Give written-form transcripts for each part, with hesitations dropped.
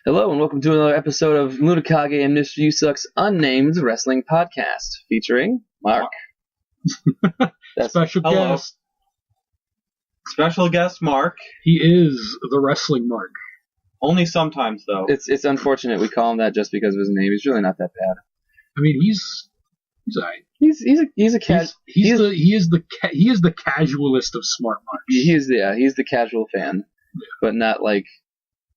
Hello and welcome to another episode of LunaKage and Mr. Yusuk's Unnamed Wrestling Podcast, featuring Mark. Special guest. Special guest Mark. He is the wrestling Mark. Only sometimes, though. It's unfortunate we call him that just because of his name. He's really not that bad. I mean, he's alright. He's a cat. He is the casualist of smart Marks. He's the casual fan, but not like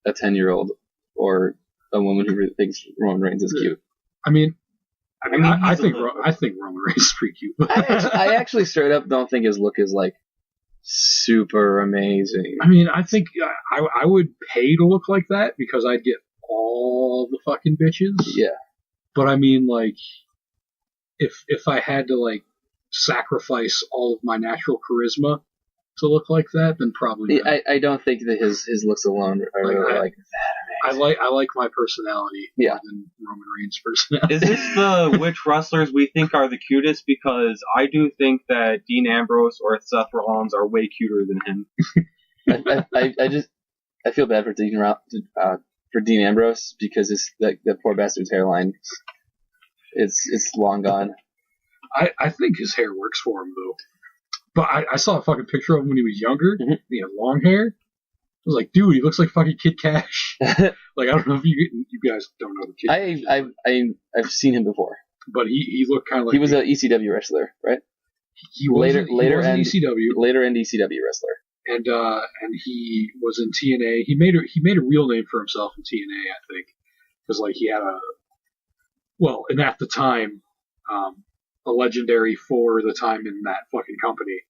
a 10-year-old or a woman who really thinks Roman Reigns is cute. I think Roman Reigns is pretty cute. I actually straight up don't think his look is like super amazing. I mean, I think I would pay to look like that because I'd get all the fucking bitches. Yeah. But I mean, like, if I had to like sacrifice all of my natural charisma to look like that, then probably not. I don't think that his looks alone are really like that amazing. I like my personality more than Roman Reigns' personality. Is this the which wrestlers we think are the cutest? Because I do think that Dean Ambrose or Seth Rollins are way cuter than him. I feel bad for Dean Ambrose because that poor bastard's hairline, it's long gone. I think his hair works for him though. But I saw a fucking picture of him when he was younger. Mm-hmm. He had long hair. I was like, dude, he looks like fucking Kid Cash. Like, I don't know if you guys don't know the Kid Cash. I've seen him before. But he looked kind of like... He was an ECW wrestler, right? He was an ECW. Later end ECW wrestler. And he was in TNA. He made a real name for himself in TNA, I think. Because, like, he had and at the time... a legendary for the time in that fucking company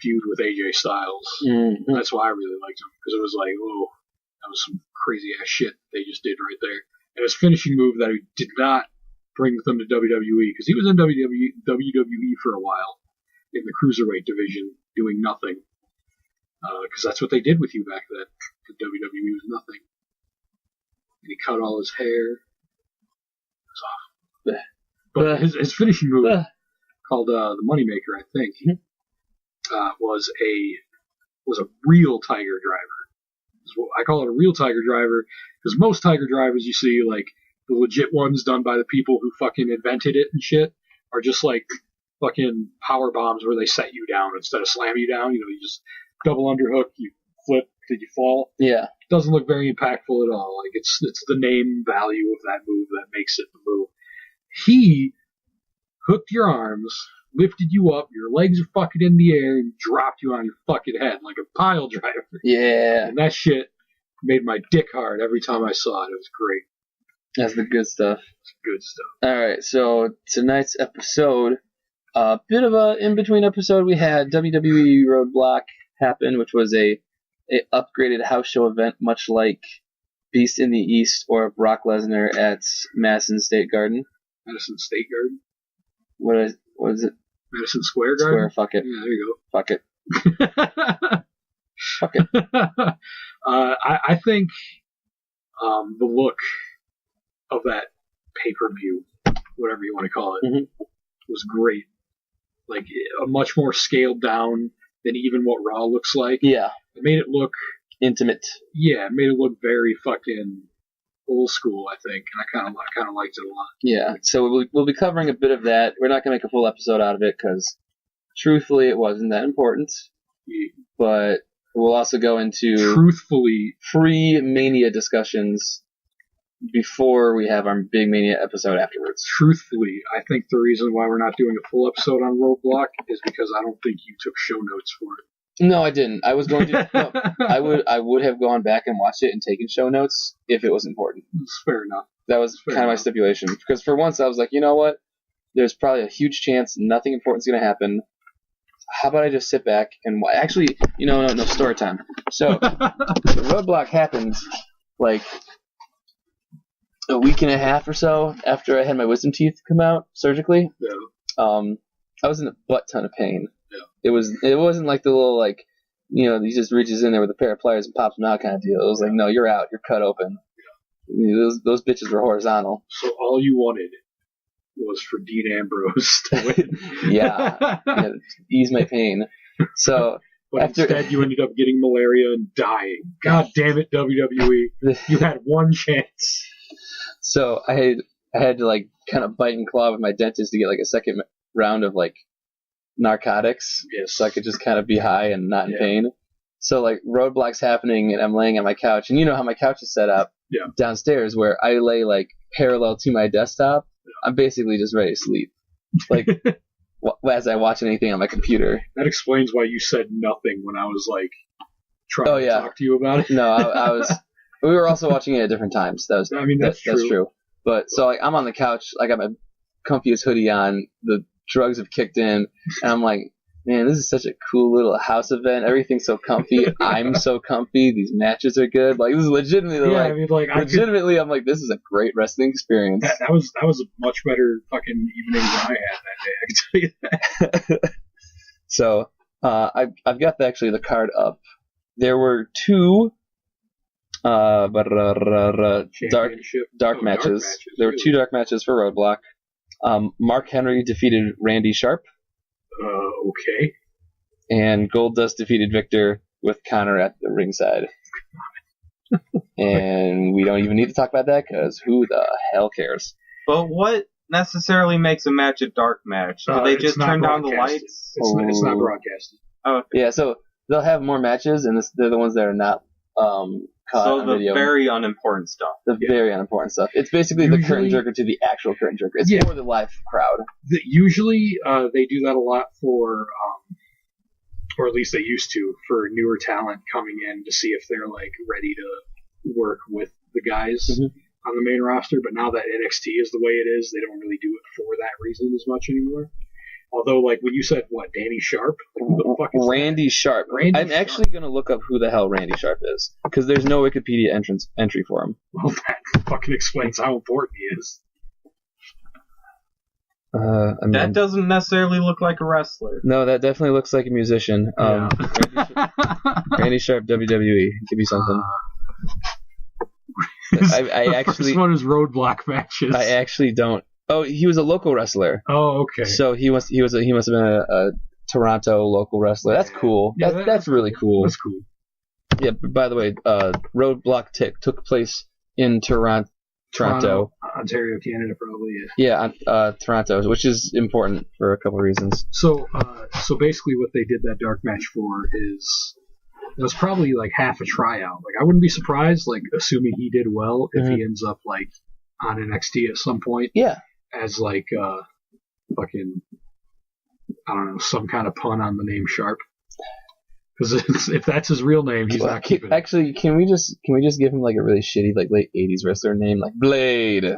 feud with AJ Styles. Mm-hmm. That's why I really liked him, because it was like, oh, that was some crazy ass shit they just did right there. And his finishing move that he did not bring with him to WWE, because he was in WWE for a while in the cruiserweight division doing nothing, because that's what they did with you back then. The WWE was nothing, and he cut all his hair. It was off. But his finishing move, called the Moneymaker, I think, was a real Tiger Driver. I call it a real Tiger Driver because most Tiger Drivers you see, like the legit ones done by the people who fucking invented it and shit, are just like fucking power bombs where they set you down instead of slam you down. You know, you just double underhook, you flip, did you fall? Yeah. It doesn't look very impactful at all. Like it's the name value of that move that makes it the move. He hooked your arms, lifted you up, your legs are fucking in the air, and dropped you on your fucking head like a pile driver. Yeah. And that shit made my dick hard every time I saw it. It was great. That's the good stuff. It's good stuff. Alright, so tonight's episode, a bit of a in-between episode. We had WWE Roadblock happen, which was a upgraded house show event, much like Beast in the East or Brock Lesnar at Madison State Garden. Madison State Garden? What is it? Madison Square Garden? Square, fuck it. Yeah, there you go. Fuck it. Fuck it. I think the look of that pay-per-view, whatever you want to call it, was great. Like, a much more scaled down than even what Raw looks like. Yeah. It made it look... intimate. Yeah, it made it look very fucking old school, I think, and I kind of liked it a lot. Yeah, so we'll be covering a bit of that. We're not going to make a full episode out of it because, truthfully, it wasn't that important. Yeah. But we'll also go into pre-Mania discussions before we have our big Mania episode afterwards. Truthfully, I think the reason why we're not doing a full episode on Roadblock is because I don't think you took show notes for it. No, I didn't. I was going to. No, I would have gone back and watched it and taken show notes if it was important. It's fair enough. That was kind of my stipulation. Because for once I was like, you know what? There's probably a huge chance nothing important's going to happen. How about I just sit back and actually, no story time. So, the Roadblock happened like a week and a half or so after I had my wisdom teeth come out surgically. Yeah. I was in a butt ton of pain. Yeah. It wasn't like the little he just reaches in there with a pair of pliers and pops them out kind of deal. It was like, no, you're out, you're cut open. Yeah. Those bitches were horizontal. So all you wanted was for Dean Ambrose to win. yeah, ease my pain. So But instead, you ended up getting malaria and dying. God damn it, WWE! You had one chance. So I had to like kind of bite and claw with my dentist to get like a second round of like narcotics, so I could just kind of be high and not in pain. So like Roadblock's happening, and I'm laying on my couch, and you know how my couch is set up downstairs, where I lay like parallel to my desktop. I'm basically just ready to sleep, like as I watch anything on my computer. That explains why you said nothing when I was like trying to talk to you about it. No, I was. We were also watching it at different times. That's true. That's true. But so like I'm on the couch, I got my comfiest hoodie on. The drugs have kicked in, and I'm like, man, this is such a cool little house event. Everything's so comfy. I'm so comfy. These matches are good. Like this is legitimately I'm like, this is a great wrestling experience. That was a much better fucking evening than I had that day. I can tell you that. So I've got the card up. There were two dark matches. There were two dark matches for Roadblock. Mark Henry defeated Randy Sharp. Okay. And Goldust defeated Victor with Connor at the ringside. And we don't even need to talk about that because who the hell cares? But what necessarily makes a match a dark match? Do they just turn down the lights? It's not broadcasted. Oh, okay. Yeah, so they'll have more matches, and they're the ones that are not caught on video. Very unimportant stuff. Very unimportant stuff. It's basically the curtain jerker to the actual curtain jerker. It's for the live crowd. Usually they do that a lot for, or at least they used to, for newer talent coming in to see if they're like ready to work with the guys on the main roster. But now that NXT is the way it is, they don't really do it for that reason as much anymore. Although, like, when you said, Danny Sharp? Like, who the fuck is Randy Sharp. I'm actually going to look up who the hell Randy Sharp is, because there's no Wikipedia entry for him. Well, that fucking explains how important he is. That doesn't necessarily look like a wrestler. No, that definitely looks like a musician. Randy Sharp, WWE. Give me something. I actually... First one is Roadblock matches. I actually don't... Oh, he was a local wrestler. Oh, okay. So he must have been a Toronto local wrestler. That's cool. Yeah, that's really cool. That's cool. Yeah. By the way, Roadblock took place in Toronto, Ontario, Canada, probably. Yeah, Toronto, which is important for a couple of reasons. So basically, what they did that dark match for is it was probably like half a tryout. Like I wouldn't be surprised, like assuming he did well, if he ends up like on NXT at some point. Yeah. As like fucking, I don't know, some kind of pun on the name Sharp. Because if that's his real name, he's not keeping it. Actually, can we just give him like a really shitty like late '80s wrestler name, like Blade?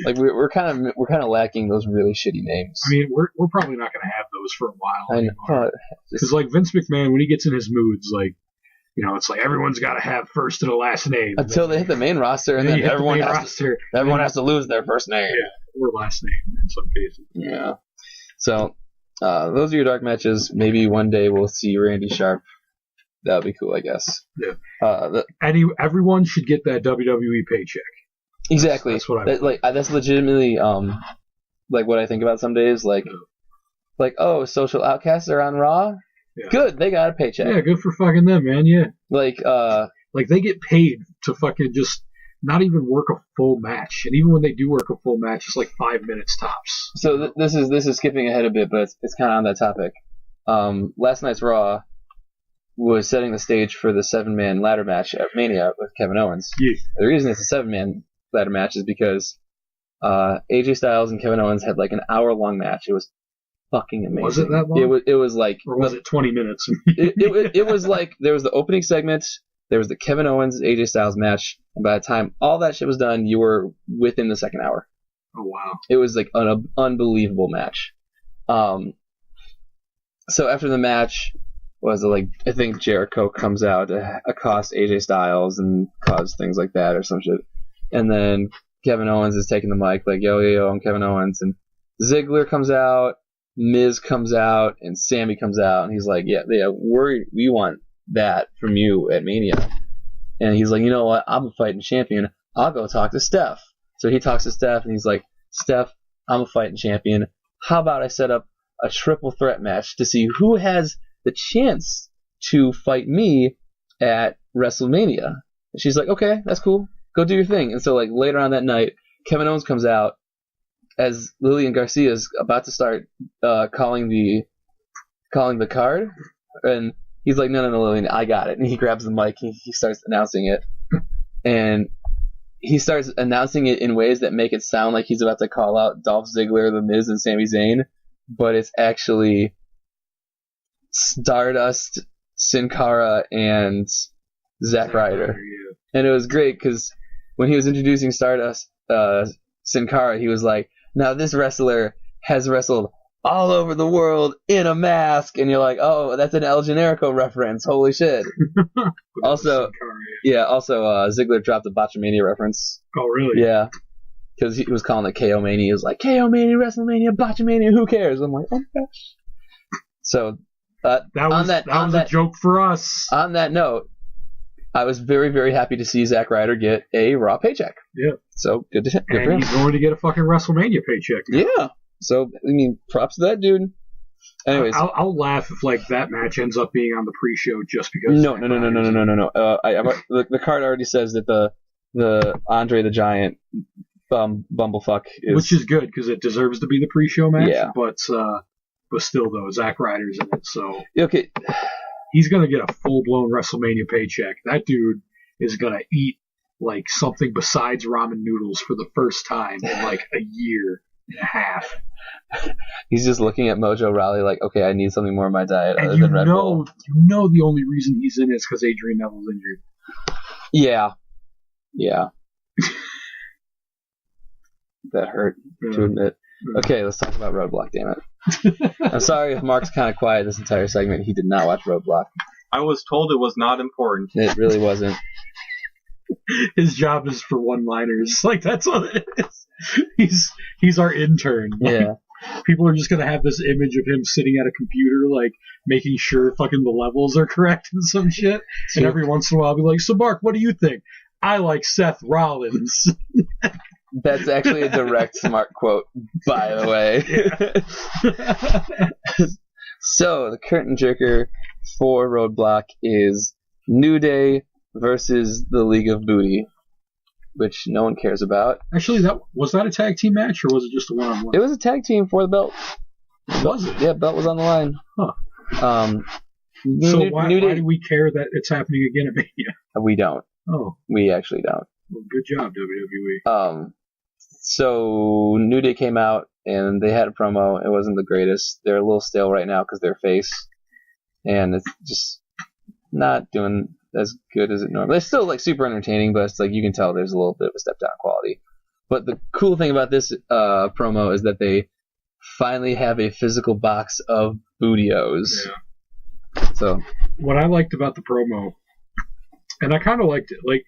Like we're kind of lacking those really shitty names. I mean, we're probably not going to have those for a while. I know. Because like Vince McMahon, when he gets in his moods, like, you know, it's like everyone's got to have first and a last name until they hit the main roster, and then everyone has to lose their first name. Yeah, or last name in some cases. Yeah. So those are your dark matches. Maybe one day we'll see Randy Sharp. That would be cool, I guess. Yeah. Everyone should get that WWE paycheck. Exactly. That's what that's legitimately like what I think about some days. Like, oh, Social Outcasts are on Raw. Yeah. Good, they got a paycheck. Yeah, good for fucking them, man. Yeah. Like they get paid to fucking just not even work a full match, and even when they do work a full match, it's like 5 minutes tops. So this is skipping ahead a bit, but it's kind of on that topic. Last night's Raw was setting the stage for the 7-man ladder match at Mania with Kevin Owens. Yeah. The reason it's a 7-man ladder match is because AJ Styles and Kevin Owens had like an hour-long match. It was fucking amazing. Was it that long? It was like... Or was it 20 minutes? it was like, there was the opening segment, there was the Kevin Owens AJ Styles match, and by the time all that shit was done, you were within the second hour. Oh, wow. It was like an unbelievable match. So after the match, I think Jericho comes out to accost AJ Styles and cause things like that or some shit. And then Kevin Owens is taking the mic like, yo, I'm Kevin Owens. And Ziggler comes out, Miz comes out, and Sammy comes out, and he's like, yeah, we want that from you at Mania. And he's like, you know what, I'm a fighting champion, I'll go talk to Steph. So he talks to Steph, and he's like, Steph, I'm a fighting champion, how about I set up a triple threat match to see who has the chance to fight me at WrestleMania. And she's like, okay, that's cool. Go do your thing. And so like later on that night, Kevin Owens comes out as Lillian Garcia is about to start calling the card, and he's like, no, Lillian, I got it. And he grabs the mic and he starts announcing it. And he starts announcing it in ways that make it sound like he's about to call out Dolph Ziggler, The Miz, and Sami Zayn, but it's actually Stardust, Sin Cara, and Zack Ryder. And it was great because when he was introducing Stardust, Sin Cara, he was like, now this wrestler has wrestled all over the world in a mask, and you're like, oh, that's an El Generico reference. Holy shit. Also, Ziggler dropped a Botchamania reference. Oh, really? Yeah. Because he was calling it KO Mania. He was like, KO Mania, WrestleMania, Botchamania, who cares? I'm like, oh my gosh. So, that was a joke for us. On that note, I was very, very happy to see Zack Ryder get a Raw paycheck. Yeah. So, good for him. And he's going to get a fucking WrestleMania paycheck now. Yeah. So, I mean, props to that dude. Anyways. I'll laugh if, like, that match ends up being on the pre-show just because... No. The card already says that the Andre the Giant bumblefuck is... Which is good, because it deserves to be the pre-show match. Yeah. But still, though, Zack Ryder's in it, so... Okay. He's going to get a full-blown WrestleMania paycheck. That dude is going to eat, like, something besides ramen noodles for the first time in, like, a year and a half. He's just looking at Mojo Rawley like, okay, I need something more in my diet other than Red Bull. You know the only reason he's in it is because Adrian Neville's injured. Yeah. That hurt to admit. Okay, let's talk about Roadblock, damn it. I'm sorry if Mark's kind of quiet this entire segment. He did not watch Roadblock. I was told it was not important. It really wasn't. His job is for one-liners. Like, that's what it is. He's our intern. Like, yeah. People are just going to have this image of him sitting at a computer, like, making sure fucking the levels are correct and some shit. And every once in a while I'll be like, so Mark, what do you think? I like Seth Rollins. That's actually a direct Smart quote, by the way. So, the curtain jerker for Roadblock is New Day versus the League of Booty, which no one cares about. Actually, was that a tag team match, or was it just a one-on-one? It was a tag team for the belt. Was it? Yeah, belt was on the line. Huh. So why do we care that it's happening again at Mania? We don't. Oh. We actually don't. Well, good job, WWE. So New Day came out, and they had a promo. It wasn't the greatest. They're a little stale right now because they're face, and it's just not doing as good as it normally. It's still like super entertaining, but it's like you can tell there's a little bit of a step down quality. But the cool thing about this promo is that they finally have a physical box of Bootios. Yeah. So what I liked about the promo, and I kind of liked it, like,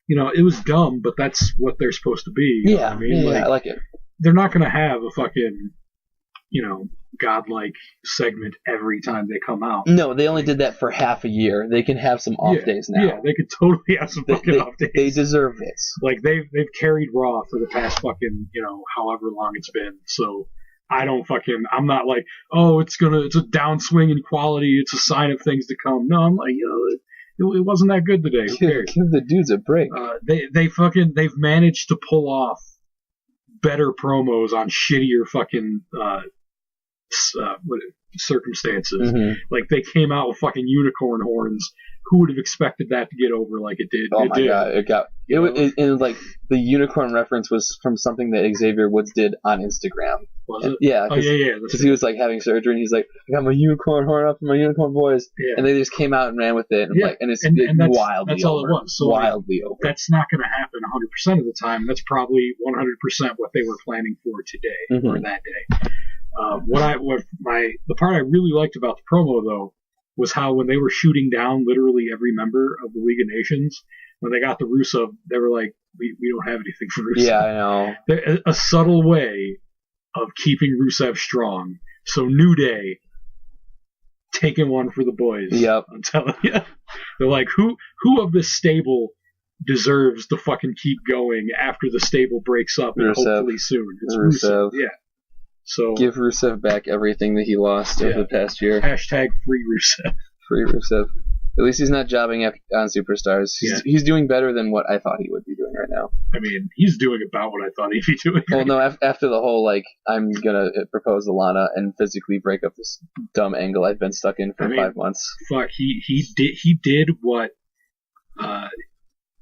you know, it was dumb, but that's what they're supposed to be. You know what I mean? Yeah, I like it. They're not going to have a fucking, you know, godlike segment every time they come out. No, they only did that for half a year. They can have some off days now. Yeah, they could totally have some fucking off days. They deserve this. Like, they've carried Raw for the past fucking, you know, however long it's been. So I'm not like, oh, it's a downswing in quality. It's a sign of things to come. No, I'm like, you know, it wasn't that good today. Who cares? Give the dudes a break. They've managed to pull off better promos on shittier fucking circumstances. Mm-hmm. Like, they came out with fucking unicorn horns. Who would have expected that to get over like it did? Oh my god! It like the unicorn reference was from something that Xavier Woods did on Instagram. Was it? Yeah. Yeah. Because he was like having surgery, and he's like, "I got my unicorn horn up for my unicorn boys," and they just came out and ran with it, and it's wildly that's over. All it was. So wildly over. That's not going to happen 100% of the time. That's probably 100% what they were planning for today or that day. The part I really liked about the promo though was how when they were shooting down literally every member of the League of Nations, when they got the Rusev, they were like, we don't have anything for Rusev. Yeah, I know. A subtle way of keeping Rusev strong. So New Day taking one for the boys. Yep. I'm telling you. They're like, who of this stable deserves to fucking keep going after the stable breaks up and hopefully soon? It's Rusev. Yeah. So give Rusev back everything that he lost over the past year. # free Rusev. Free Rusev. At least he's not jobbing on superstars. He's doing better than what I thought he would be doing right now. I mean, he's doing about what I thought he'd be doing. Well, no, after the whole, I'm going to propose to Lana and physically break up this dumb angle I've been stuck in for 5 months. Fuck, he did what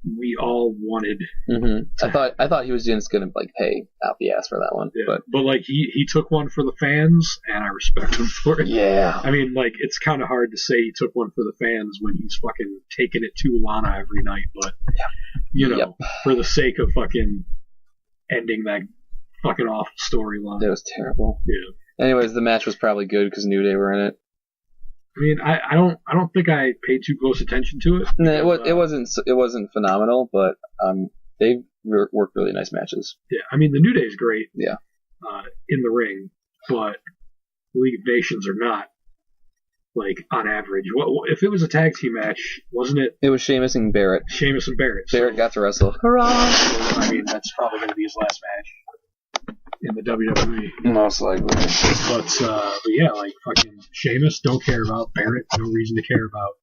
we all wanted. Mm-hmm. I thought he was just going to, pay out the ass for that one. Yeah, but he took one for the fans, and I respect him for it. Yeah. I mean, it's kind of hard to say he took one for the fans when he's fucking taking it to Lana every night, but, for the sake of fucking ending that fucking awful storyline. It was terrible. Yeah. Anyways, the match was probably good because New Day were in it. I mean, I don't think I paid too close attention to it. No, it wasn't phenomenal, but they worked really nice matches. Yeah, I mean, the New Day is great. Yeah. In the ring, but League of Nations are not, on average. If it was a tag team match, wasn't it? It was Sheamus and Barrett. Barrett got to wrestle. Hurrah! So, I mean, that's probably going to be his last match in the WWE. Most likely. But yeah, fucking Sheamus, don't care about. Barrett, no reason to care about.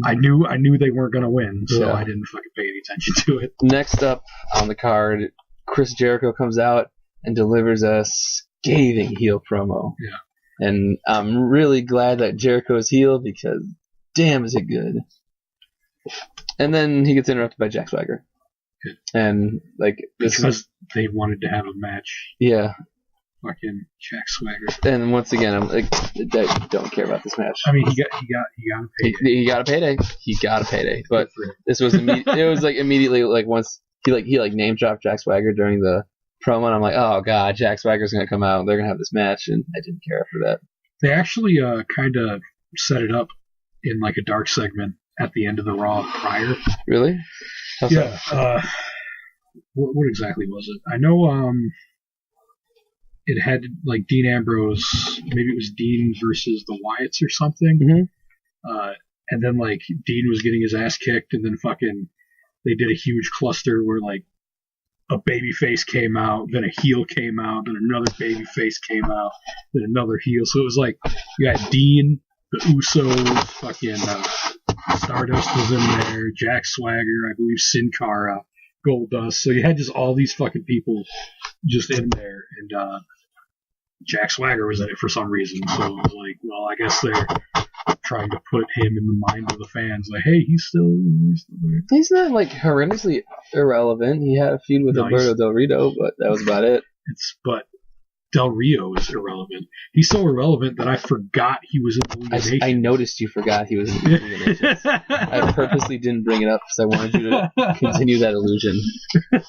I knew they weren't going to win, so I didn't fucking pay any attention to it. Next up on the card, Chris Jericho comes out and delivers a scathing heel promo. Yeah. And I'm really glad that Jericho's heel because damn is it good. And then he gets interrupted by Jack Swagger. And because they wanted to have a match. Yeah. Fucking Jack Swagger. And once again, I'm I don't care about this match. I mean, he got a payday. He got a payday. He got a payday. But this was it was immediately once he name dropped Jack Swagger during the promo, and I'm like, oh god, Jack Swagger's gonna come out. They're gonna have this match, and I didn't care after that. They actually kind of set it up in a dark segment at the end of the Raw prior. Really? Yeah. What exactly was it? I know it had Dean Ambrose. Maybe it was Dean versus the Wyatts or something. Mm-hmm. And then Dean was getting his ass kicked, and then fucking they did a huge cluster where a baby face came out, then a heel came out, then another baby face came out, then another heel. So it was you got Dean, the Usos, fucking Stardust was in there, Jack Swagger, I believe Sin Cara, Goldust. So you had just all these fucking people just in there, and Jack Swagger was in it for some reason. So it was well, I guess they're trying to put him in the mind of the fans. Hey, he's still there. He's not horrendously irrelevant. He had a feud with Alberto Del Rio, but that was about it. But Del Rio is irrelevant. He's so irrelevant that I forgot he was in the League of Nations. I noticed you forgot he was in the League of Nations. I purposely didn't bring it up because I wanted you to continue that illusion.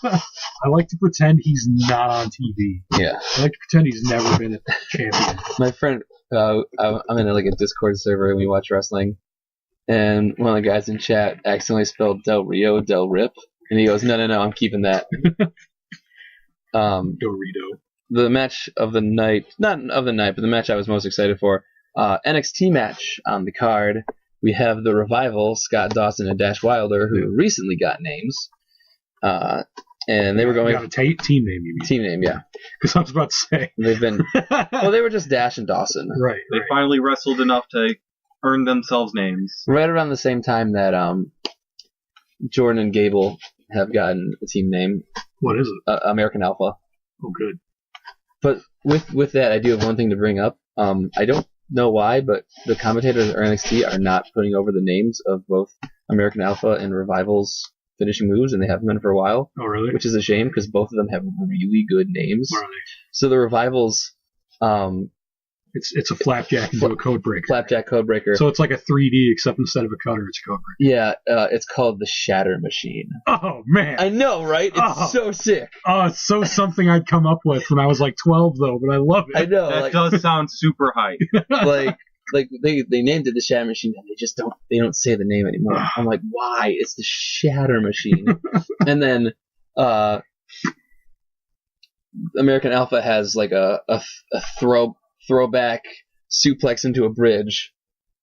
I like to pretend he's not on TV. Yeah. I like to pretend he's never been a champion. My friend, I'm in a Discord server and we watch wrestling, and one of the guys in chat accidentally spelled Del Rio Del Rip, and he goes, no, I'm keeping that. Dorito. The match of the night, not of the night, but the match I was most excited for, NXT match on the card. We have the Revival, Scott Dawson and Dash Wilder, who recently got names. And they were going... Got a team name, you mean? Team name, yeah. Because I was about to say. They've been... Well, they were just Dash and Dawson. Right. They finally wrestled enough to earn themselves names. Right around the same time that Jordan and Gable have gotten a team name. What is it? American Alpha. Oh, good. But with that, I do have one thing to bring up. I don't know why, but the commentators at NXT are not putting over the names of both American Alpha and Revival's finishing moves, and they haven't been for a while. Oh, really? Which is a shame, because both of them have really good names. What are they? So the Revival's... It's a flapjack into a code breaker. Flapjack code breaker. So it's like a 3D, except instead of a cutter, it's a code breaker. Yeah, it's called the Shatter Machine. Oh, man. I know, right? It's so sick. Oh, it's so something I'd come up with when I was 12, though, but I love it. I know. That does sound super hype. They named it the Shatter Machine, and they don't say the name anymore. I'm like, why? It's the Shatter Machine. And then American Alpha has a throwback suplex into a bridge,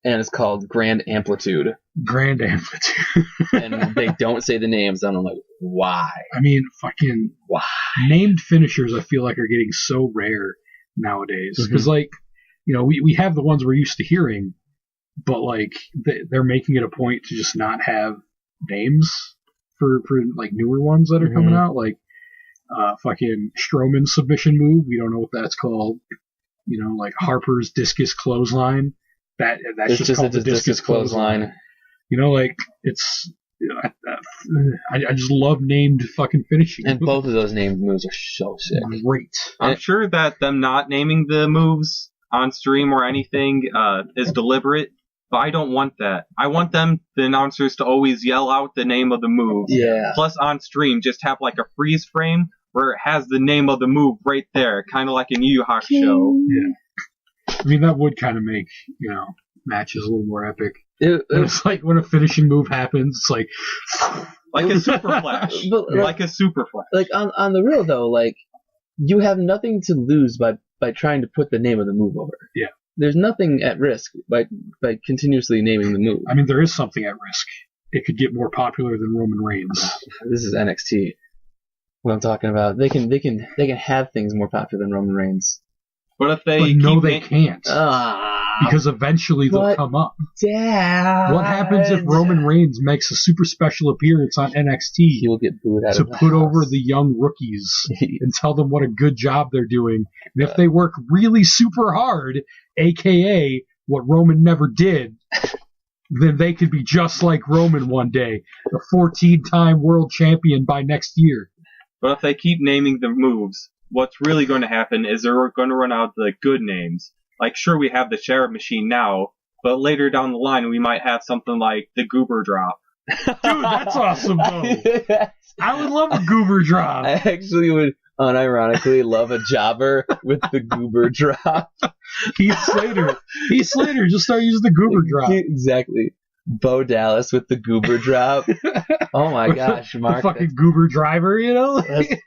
and it's called Grand Amplitude. Grand Amplitude. And they don't say the names, and I'm like, why? I mean, fucking why? Named finishers, I feel like, are getting so rare nowadays. Because, we have the ones we're used to hearing, but like they're making it a point to just not have names for like newer ones that are coming out, like fucking Strowman submission move. We don't know what that's called. You know, like Harper's discus clothesline. That's just called the discus clothesline. You know, like it's. I just love named fucking finishing and moves. both of those named moves are so sick. Great. I'm sure that them not naming the moves on stream or anything is deliberate, but I don't want that. I want the announcers to always yell out the name of the move. Yeah. Plus on stream, just have like a freeze frame where it has the name of the move right there, kind of like a Yu Yu Hakusho. Yeah. I mean, that would kind of make, matches a little more epic. It's like when a finishing move happens, it's like a super flash. Like a super flash. Like on the real though, like you have nothing to lose by trying to put the name of the move over. Yeah. There's nothing at risk by continuously naming the move. I mean, there is something at risk. It could get more popular than Roman Reigns. This is NXT. What I'm talking about. They can have things more popular than Roman Reigns. But if they they can't. Because eventually they'll come up. Dad. What happens if Roman Reigns makes a super special appearance on NXT? He will get booed out to of the put house. over the young rookies and tell them what a good job they're doing. And if they work really super hard, aka what Roman never did, then they could be just like Roman one day, a 14-time world champion by next year. But if they keep naming the moves, what's really going to happen is they're going to run out the good names. Like, sure, we have the Sheriff Machine now, but later down the line, we might have something like the Goober Drop. Dude, that's awesome, though. I would love a Goober Drop. I actually would unironically love a jobber with the Goober Drop. Heath Slater, just start using the Goober Drop. Exactly. Bo Dallas with the Goober Drop. Oh my gosh, Mark. The fucking Goober Driver,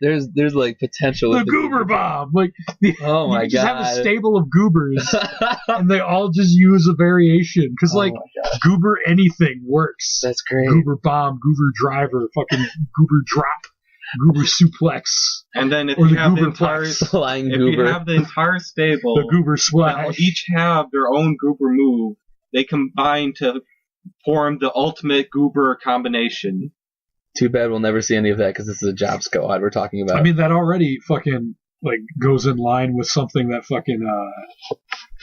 there's like potential. The Goober Bomb. Like, oh my god. You just have a stable of goobers, and they all just use a variation. Because, Goober anything works. That's great. Goober Bomb, Goober Driver, fucking Goober Drop, Goober Suplex. And then if you have the entire stable, the Goober Splash, they'll each have their own Goober move. They combine to form the ultimate Goober combination. Too bad we'll never see any of that because this is a job squad we're talking about. I mean, that already fucking goes in line with something that fucking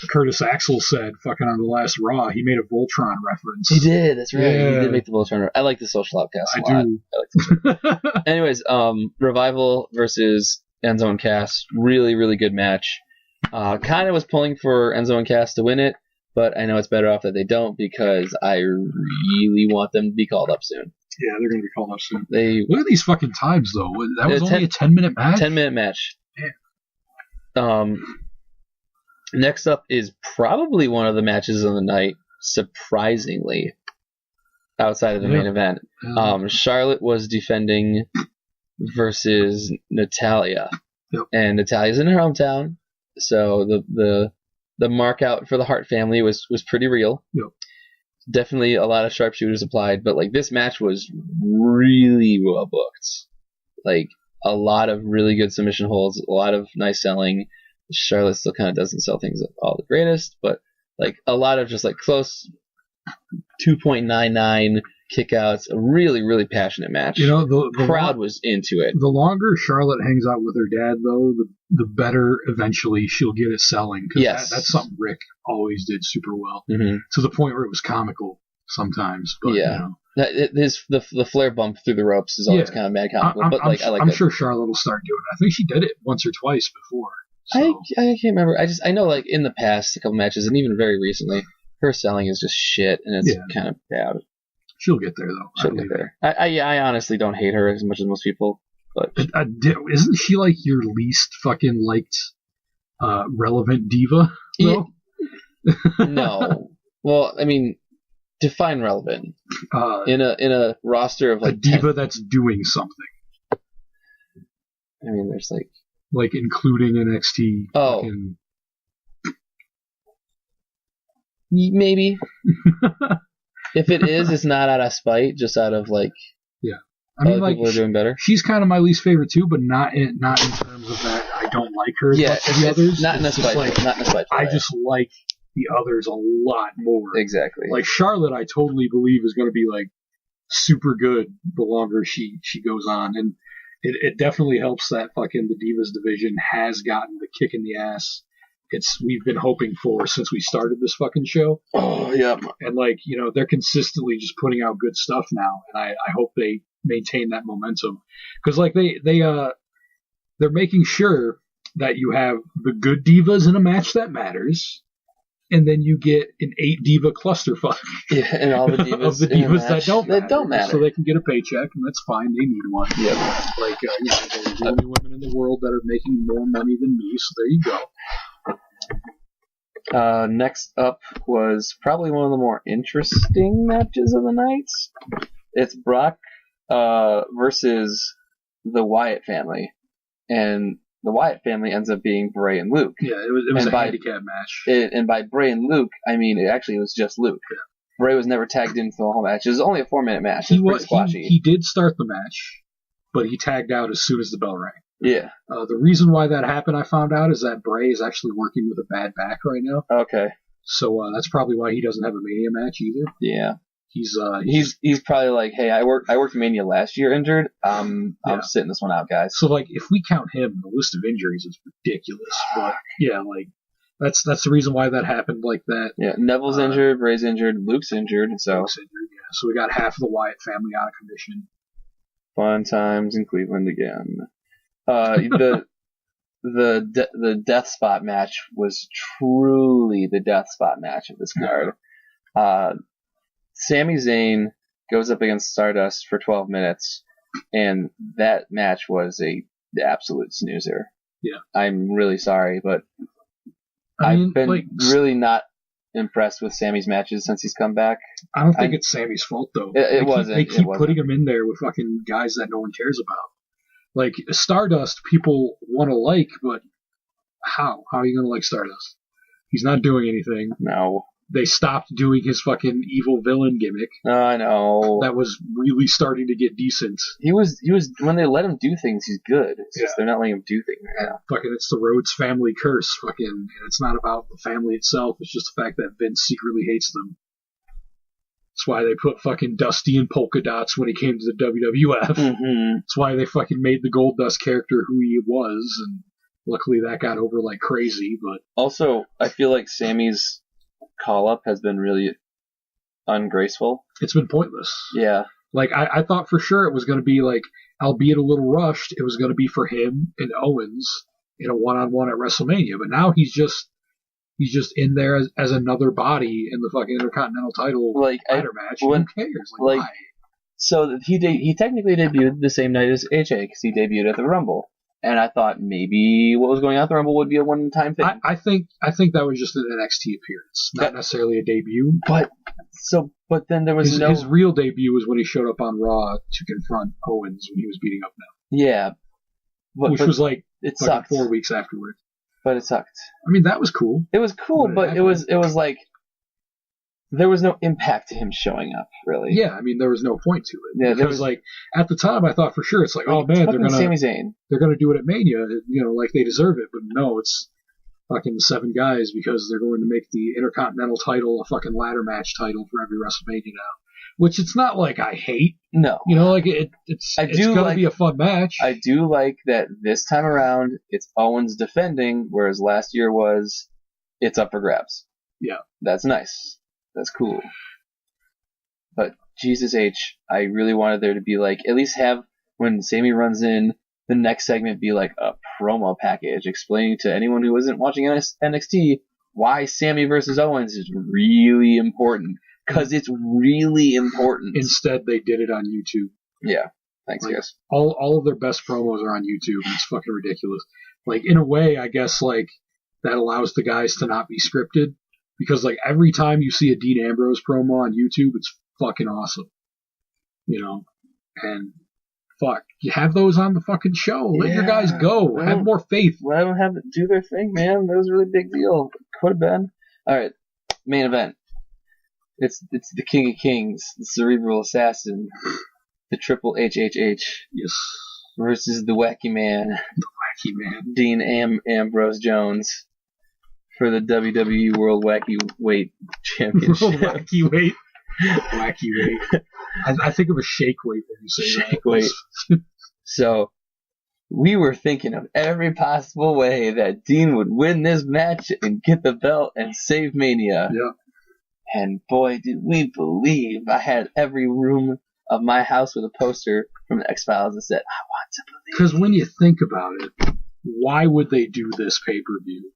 Curtis Axel said fucking on the last Raw. He made a Voltron reference. He did. That's right. Yeah. He did make the Voltron. I like the social outcast a lot. I do. I like this. Anyways, Revival versus Enzo and Cass. Really, really good match. Kind of was pulling for Enzo and Cass to win it. But I know it's better off that they don't because I really want them to be called up soon. Yeah, they're going to be called up soon. Look at these fucking times, though. That was only a 10-minute match? 10-minute match. Yeah. Next up is probably one of the matches of the night, surprisingly, outside of the main event. Charlotte was defending versus Natalya. Yep. And Natalya's in her hometown, so the mark out for the Hart family was pretty real. Yep. Definitely a lot of sharpshooters applied, but this match was really well booked. A lot of really good submission holds, a lot of nice selling. Charlotte still kind of doesn't sell things all the greatest, but a lot of just close 2.99 kickouts. A really, really passionate match. The crowd was into it. The longer Charlotte hangs out with her dad, though, the better eventually she'll get at selling. Because that's something Rick always did super well. Mm-hmm. To the point where it was comical sometimes. But, the flare bump through the ropes is always kind of mad comical. I like I'm it. sure Charlotte will start doing it. I think she did it once or twice before. So. I can't remember. I know in the past a couple matches and even very recently, her selling is just shit and it's kind of bad. She'll get there, though. She'll get there. I honestly don't hate her as much as most people. But isn't she your least fucking liked relevant diva? Though? No. Well, I mean, define relevant. In a roster of a diva that's doing something. I mean, there's including NXT. Oh. Maybe. If it is, it's not out of spite, just out of yeah. I mean, people are doing better. She's kind of my least favorite too, but not in terms of that I don't like her as much as the others. Not in a spite. Not in a spite. I just like the others a lot more. Exactly. Like Charlotte, I totally believe is going to be like super good the longer she goes on, and it definitely helps that fucking the Divas division has gotten the kick in the ass we've been hoping for since we started this fucking show. Oh yeah. And like, you know, they're consistently just putting out good stuff now, and I hope they maintain that momentum, because like they're making sure that you have the good divas in a match that matters, and then you get an 8-diva clusterfuck. Yeah, and all the divas of the divas that don't matter. So they can get a paycheck, and that's fine. They need one. Yep. Like, you know, there's only women in the world that are making more money than me, so there you go. Next up was probably one of the more interesting matches of the night. It's Brock versus the Wyatt family, and the Wyatt family ends up being Bray and Luke. Yeah, it was a handicap match. And by Bray and Luke, I mean it was just Luke. Yeah. Bray was never tagged into the whole match. It was only a 4-minute match. It was pretty squashy. He did start the match, but he tagged out as soon as the bell rang. Yeah. The reason why that happened, I found out, is that Bray is actually working with a bad back right now. Okay. So that's probably why he doesn't have a Mania match either. Yeah. He's probably like, hey, I worked Mania last year injured. I'm sitting this one out, guys. So like, if we count him, the list of injuries is ridiculous. But yeah, like that's the reason why that happened like that. Yeah, Neville's injured, Bray's injured, Luke's injured, so Luke's injured, yeah. So we got half of the Wyatt family out of commission. Fun times in Cleveland again. The death spot match was truly the death spot match of this card. Sami Zayn goes up against Stardust for 12 minutes, and that match was the absolute snoozer. Yeah. I'm really sorry, but I've been really not impressed with Sami's matches since he's come back. I don't think it's Sami's fault, though. It wasn't. They keep putting him in there with fucking guys that no one cares about. Like, Stardust, people want to like, but how? How are you going to like Stardust? He's not doing anything. No. They stopped doing his fucking evil villain gimmick. I know. That was really starting to get decent. He was when they let him do things, he's good. It's just they're not letting him do things right now. Fucking, it's the Rhodes family curse. Fucking, and it's not about the family itself. It's just the fact that Vince secretly hates them. That's why they put fucking Dusty in polka dots when he came to the WWF. Mm-hmm. That's why they fucking made the Goldust character who he was, and luckily that got over like crazy. But also, I feel like Sami's call-up has been really ungraceful. It's been pointless. Yeah. Like, I thought for sure it was going to be like, albeit a little rushed, it was going to be for him and Owens in a one-on-one at WrestleMania. But now he's just in there as another body in the fucking Intercontinental title ladder match. Who cares? Like, why? So he technically debuted the same night as AJ because he debuted at the Rumble. And I thought maybe what was going on at the Rumble would be a one-time thing. I think that was just an NXT appearance, not necessarily a debut. But then there was his real debut was when he showed up on Raw to confront Owens when he was beating up Neville. Yeah, which was like it sucked 4 weeks afterwards. But it sucked. I mean, that was cool. It was cool, but it was like there was no impact to him showing up, really. Yeah, I mean, there was no point to it. Yeah, because like at the time, I thought for sure it's like, oh man, Sami Zayn. They're gonna do it at Mania, you know, like they deserve it. But no, it's fucking 7 guys because they're going to make the Intercontinental title a fucking ladder match title for every WrestleMania now. Which it's not like I hate. No, you know, like it's gonna be a fun match. I do like that this time around it's Owens defending, whereas last year it's up for grabs. Yeah, that's nice. That's cool. But Jesus H, I really wanted there to be like, at least have, when Sami runs in, the next segment be like a promo package explaining to anyone who isn't watching NXT why Sami versus Owens is really important. Because it's really important. Instead, they did it on YouTube. Yeah. Thanks, guys. All of their best promos are on YouTube, and it's fucking ridiculous. Like, in a way, I guess, like, that allows the guys to not be scripted. Because, like, every time you see a Dean Ambrose promo on YouTube, it's fucking awesome. You know? And, fuck, you have those on the fucking show. Let your guys go. Have more faith. Let them have do their thing, man. That was a really big deal. Could have been. Alright, main event. It's the King of Kings, the Cerebral Assassin, the Triple HHH. Yes. Versus the Wacky Man. The Wacky Man. Dean Ambrose Jones. for the WWE World Wacky Weight Championship. Wacky weight. Wacky weight. I think of a shake weight when you say Shake weight. So we were thinking of every possible way that Dean would win this match and get the belt and save Mania. Yeah. And boy, did we believe. I had every room of my house with a poster from the X-Files that said, I want to believe. Because when you think about it, why would they do this pay-per-view?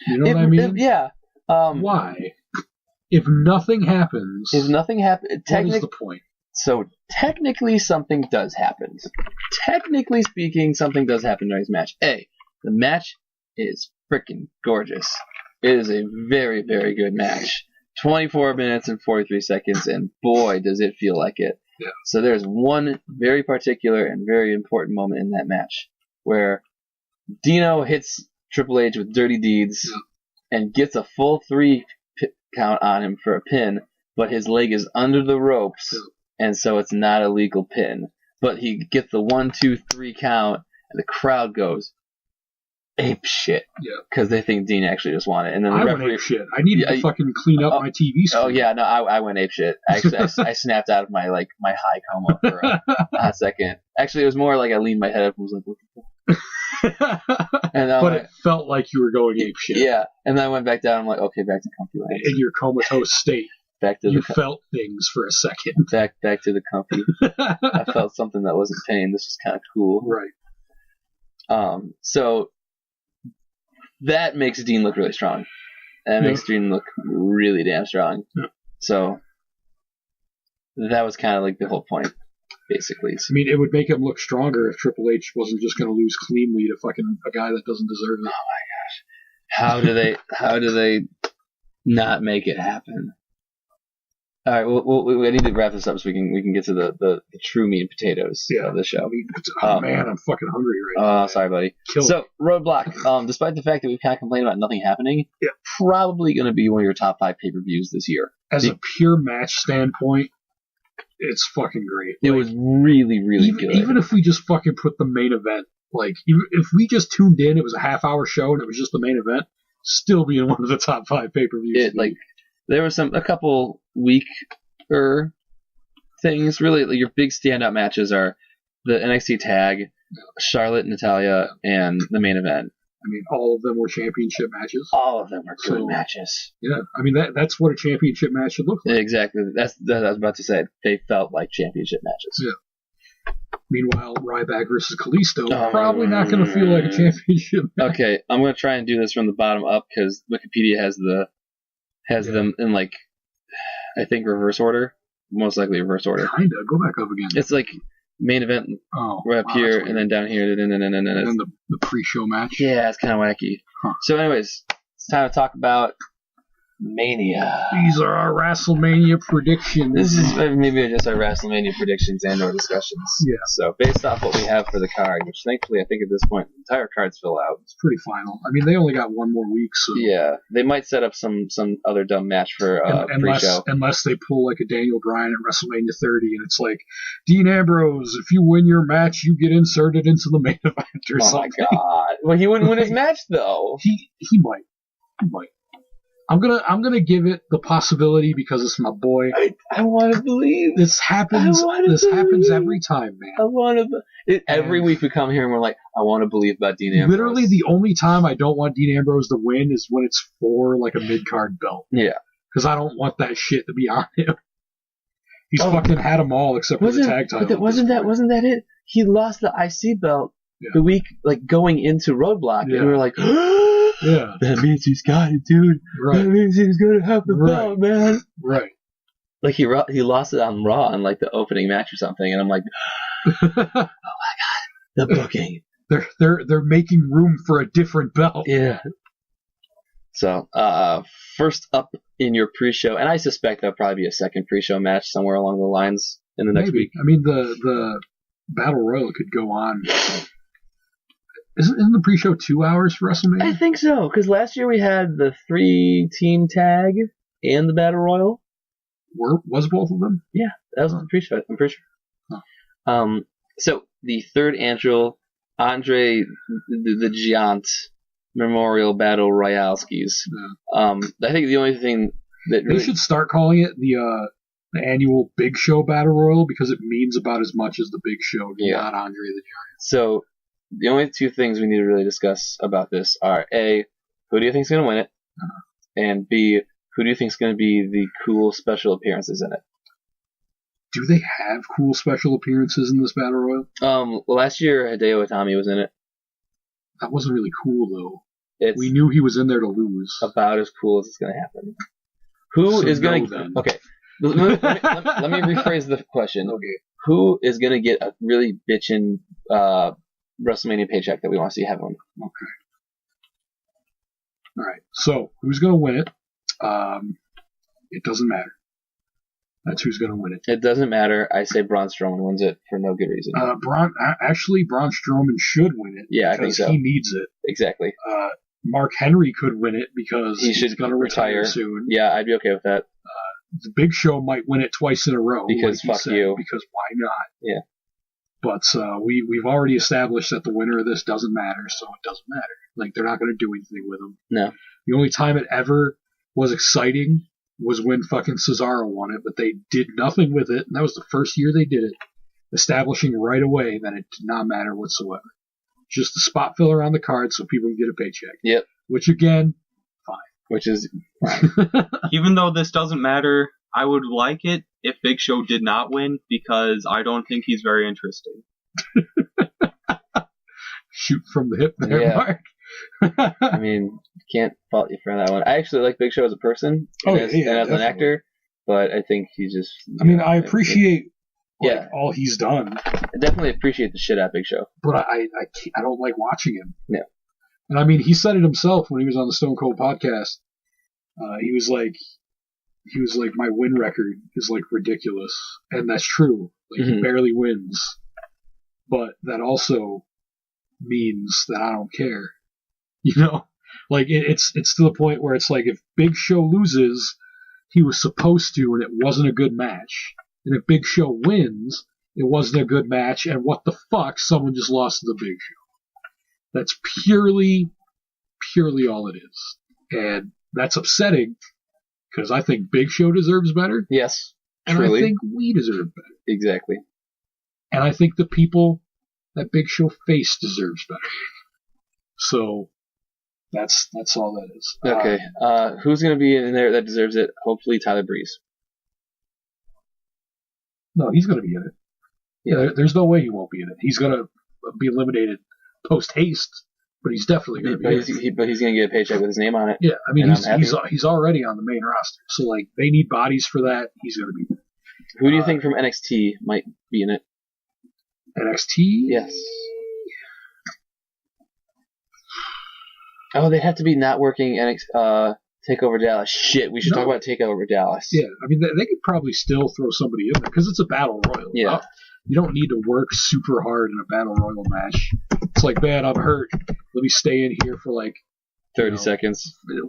You know what I mean? Yeah. Why? If nothing happens, what is the point? So technically something does happen. Technically speaking, something does happen during this match. The match is freaking gorgeous. It is a very, very good match. 24 minutes and 43 seconds, and boy, does it feel like it. Yeah. So there's one very particular and very important moment in that match where Dino hits Triple H with dirty deeds and gets a full 3 count on him for a pin, but his leg is under the ropes, and so it's not a legal pin. But he gets the 1, 2, 3 count, and the crowd goes ape shit. Yeah. Because they think Dean actually just won it. And then the referee, went ape shit. I needed to fucking clean up my TV screen. Oh yeah, no, I went ape shit. Actually, I snapped out of my high coma for a second. Actually, it was more like I leaned my head up and was like, what the fuck? But it felt like you were going ape shit. Yeah. And then I went back down. I'm like, okay, back to comfy land. In your comatose state. You felt things for a second. Back to the comfy. I felt something that wasn't pain. This was kind of cool. Right. So that makes Dean look really strong. That makes Dean look really damn strong. Yeah. So that was kind of like the whole point, basically. I mean, it would make him look stronger if Triple H wasn't just going to lose cleanly to fucking a guy that doesn't deserve it. Oh my gosh. How do they not make it happen? All right, we need to wrap this up so we can get to the true meat and potatoes of the show. Man, I'm fucking hungry right now. Sorry, buddy. Roadblock, despite the fact that we've kind of complained about nothing happening, probably going to be one of your top 5 pay-per-views this year. As a pure match standpoint, it's fucking great. It was really, really good. Even if we just fucking put the main event, if we just tuned in, it was a half-hour show and it was just the main event, still being one of the top 5 pay-per-views. There were a couple weaker things. Really, your big standout matches are the NXT tag, Charlotte, Natalya, and the main event. I mean, all of them were championship matches. All of them were good matches. Yeah, I mean that's what a championship match should look like. Exactly. That's I was about to say. They felt like championship matches. Yeah. Meanwhile, Ryback versus Kalisto probably not going to feel like a championship match. Okay, I'm going to try and do this from the bottom up because Wikipedia has them in I think reverse order, most likely reverse order. Kinda. Go back up again. It's like main event right up here and then down here, and then the pre-show match. Yeah, it's kind of wacky. Huh. So, anyways, it's time to talk about Mania. These are our WrestleMania predictions. This is maybe just our WrestleMania predictions and our discussions. Yeah. So based off what we have for the card, which thankfully I think at this point the entire card's fill out. It's pretty final. I mean, they only got one more week, so yeah, they might set up some other dumb match for pre-show. Unless they pull like a Daniel Bryan at WrestleMania 30, and it's like Dean Ambrose, if you win your match, you get inserted into the main event or something. Oh my god! Well, he wouldn't win his match though. He might. He might. I'm gonna give it the possibility because it's my boy. I want to believe this happens. Happens every time, man. I want to. Every week we come here and we're like, I want to believe about Dean Ambrose. Literally, the only time I don't want Dean Ambrose to win is when it's for like a mid card belt. Yeah, because I don't want that shit to be on him. He's fucking had them all except for the tag title. Wasn't that it? He lost the IC belt the week going into Roadblock, and we were like. Yeah. That means he's got it, dude. Right. That means he's going to have the belt, man. Right. Like, he lost it on Raw in, the opening match or something, and I'm like, oh, my God. The booking. They're making room for a different belt. Yeah. So, first up in your pre-show, and I suspect there'll probably be a second pre-show match somewhere along the lines in the next week. I mean, the Battle Royal could go on... Isn't the pre-show 2 hours for WrestleMania? I think so, because last year we had the 3-team tag and the Battle Royal. Was both of them? Yeah, that was the pre-show, I'm pretty sure. Huh. So, the third Andre the Giant Memorial Battle Royale skis. Yeah. I think the only thing that They should start calling it the annual Big Show Battle Royal because it means about as much as the Big Show, not Andre the Giant. So the only two things we need to really discuss about this are A, who do you think is going to win it? And B, who do you think is going to be the cool special appearances in it? Do they have cool special appearances in this Battle Royal? Last year Hideo Itami was in it. That wasn't really cool, though. It's we knew he was in there to lose. about as cool as it's going to happen. Who is going to... Okay. Let me rephrase the question. Okay. Who is going to get a really bitchin' WrestleMania paycheck that we want to see happen? Okay. All right. So, who's going to win it? It doesn't matter. That's who's going to win it. It doesn't matter. I say Braun Strowman wins it for no good reason. Braun Strowman should win it. Yeah, I think so. He needs it. Exactly. Mark Henry could win it because he's going to retire soon. Yeah, I'd be okay with that. The Big Show might win it twice in a row. Because like fuck you. Because why not? Yeah. But we've already established that the winner of this doesn't matter, so it doesn't matter. Like, they're not going to do anything with him. No. The only time it ever was exciting was when fucking Cesaro won it, but they did nothing with it, and that was the first year they did it, establishing right away that it did not matter whatsoever. Just a spot filler on the card so people can get a paycheck. Yep. Which, again, fine. Which is fine. Even though this doesn't matter, I would like it if Big Show did not win, because I don't think he's very interesting. Shoot from the hip there, Yeah. Mark. I mean, can't fault you for that one. I actually like Big Show as a person and as an actor, but I think he just... I appreciate all he's done. I definitely appreciate the shit out of Big Show. But I don't like watching him. Yeah. And I mean, he said it himself when he was on the Stone Cold podcast. He was like, my win record is like ridiculous. And that's true. Like, he barely wins. But that also means that I don't care. You know? Like, it's to the point where it's like, if Big Show loses, he was supposed to, and it wasn't a good match. And if Big Show wins, it wasn't a good match, and what the fuck, someone just lost to the Big Show. That's purely all it is. And that's upsetting, because I think Big Show deserves better. Yes, and truly. I think we deserve better. Exactly. And I think the people that Big Show faced deserves better. So, that's all that is. Okay. Who's going to be in there that deserves it? Hopefully Tyler Breeze. No, he's going to be in it. Yeah, there's no way he won't be in it. He's going to be eliminated post-haste, but he's definitely going to be in it. But he's going to get a paycheck with his name on it. Yeah, I mean, he's already on the main roster. So, like, they need bodies for that. He's going to be in it. Who do you think from NXT might be in it? NXT? Yes. Oh, they'd have to be not working TakeOver Dallas. Shit, we should talk about TakeOver Dallas. Yeah, I mean, they could probably still throw somebody in there, because it's a battle royal. Yeah. You don't need to work super hard in a battle royal match. It's like, man, I'm hurt. Let me stay in here for, like, 30 seconds.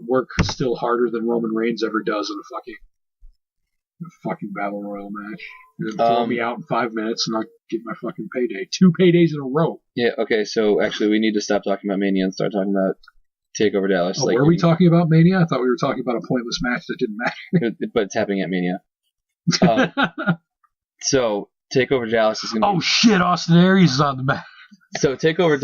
Work still harder than Roman Reigns ever does in a fucking battle royal match. And then throw me out in 5 minutes and I'll get my fucking payday. 2 paydays in a row. Yeah, okay, so actually we need to stop talking about Mania and start talking about TakeOver Dallas. Oh, were we talking about Mania? I thought we were talking about a pointless match that didn't matter. But it's happening at Mania. So, TakeOver Dallas is going to Oh shit, Austin Aries is on the match. So TakeOver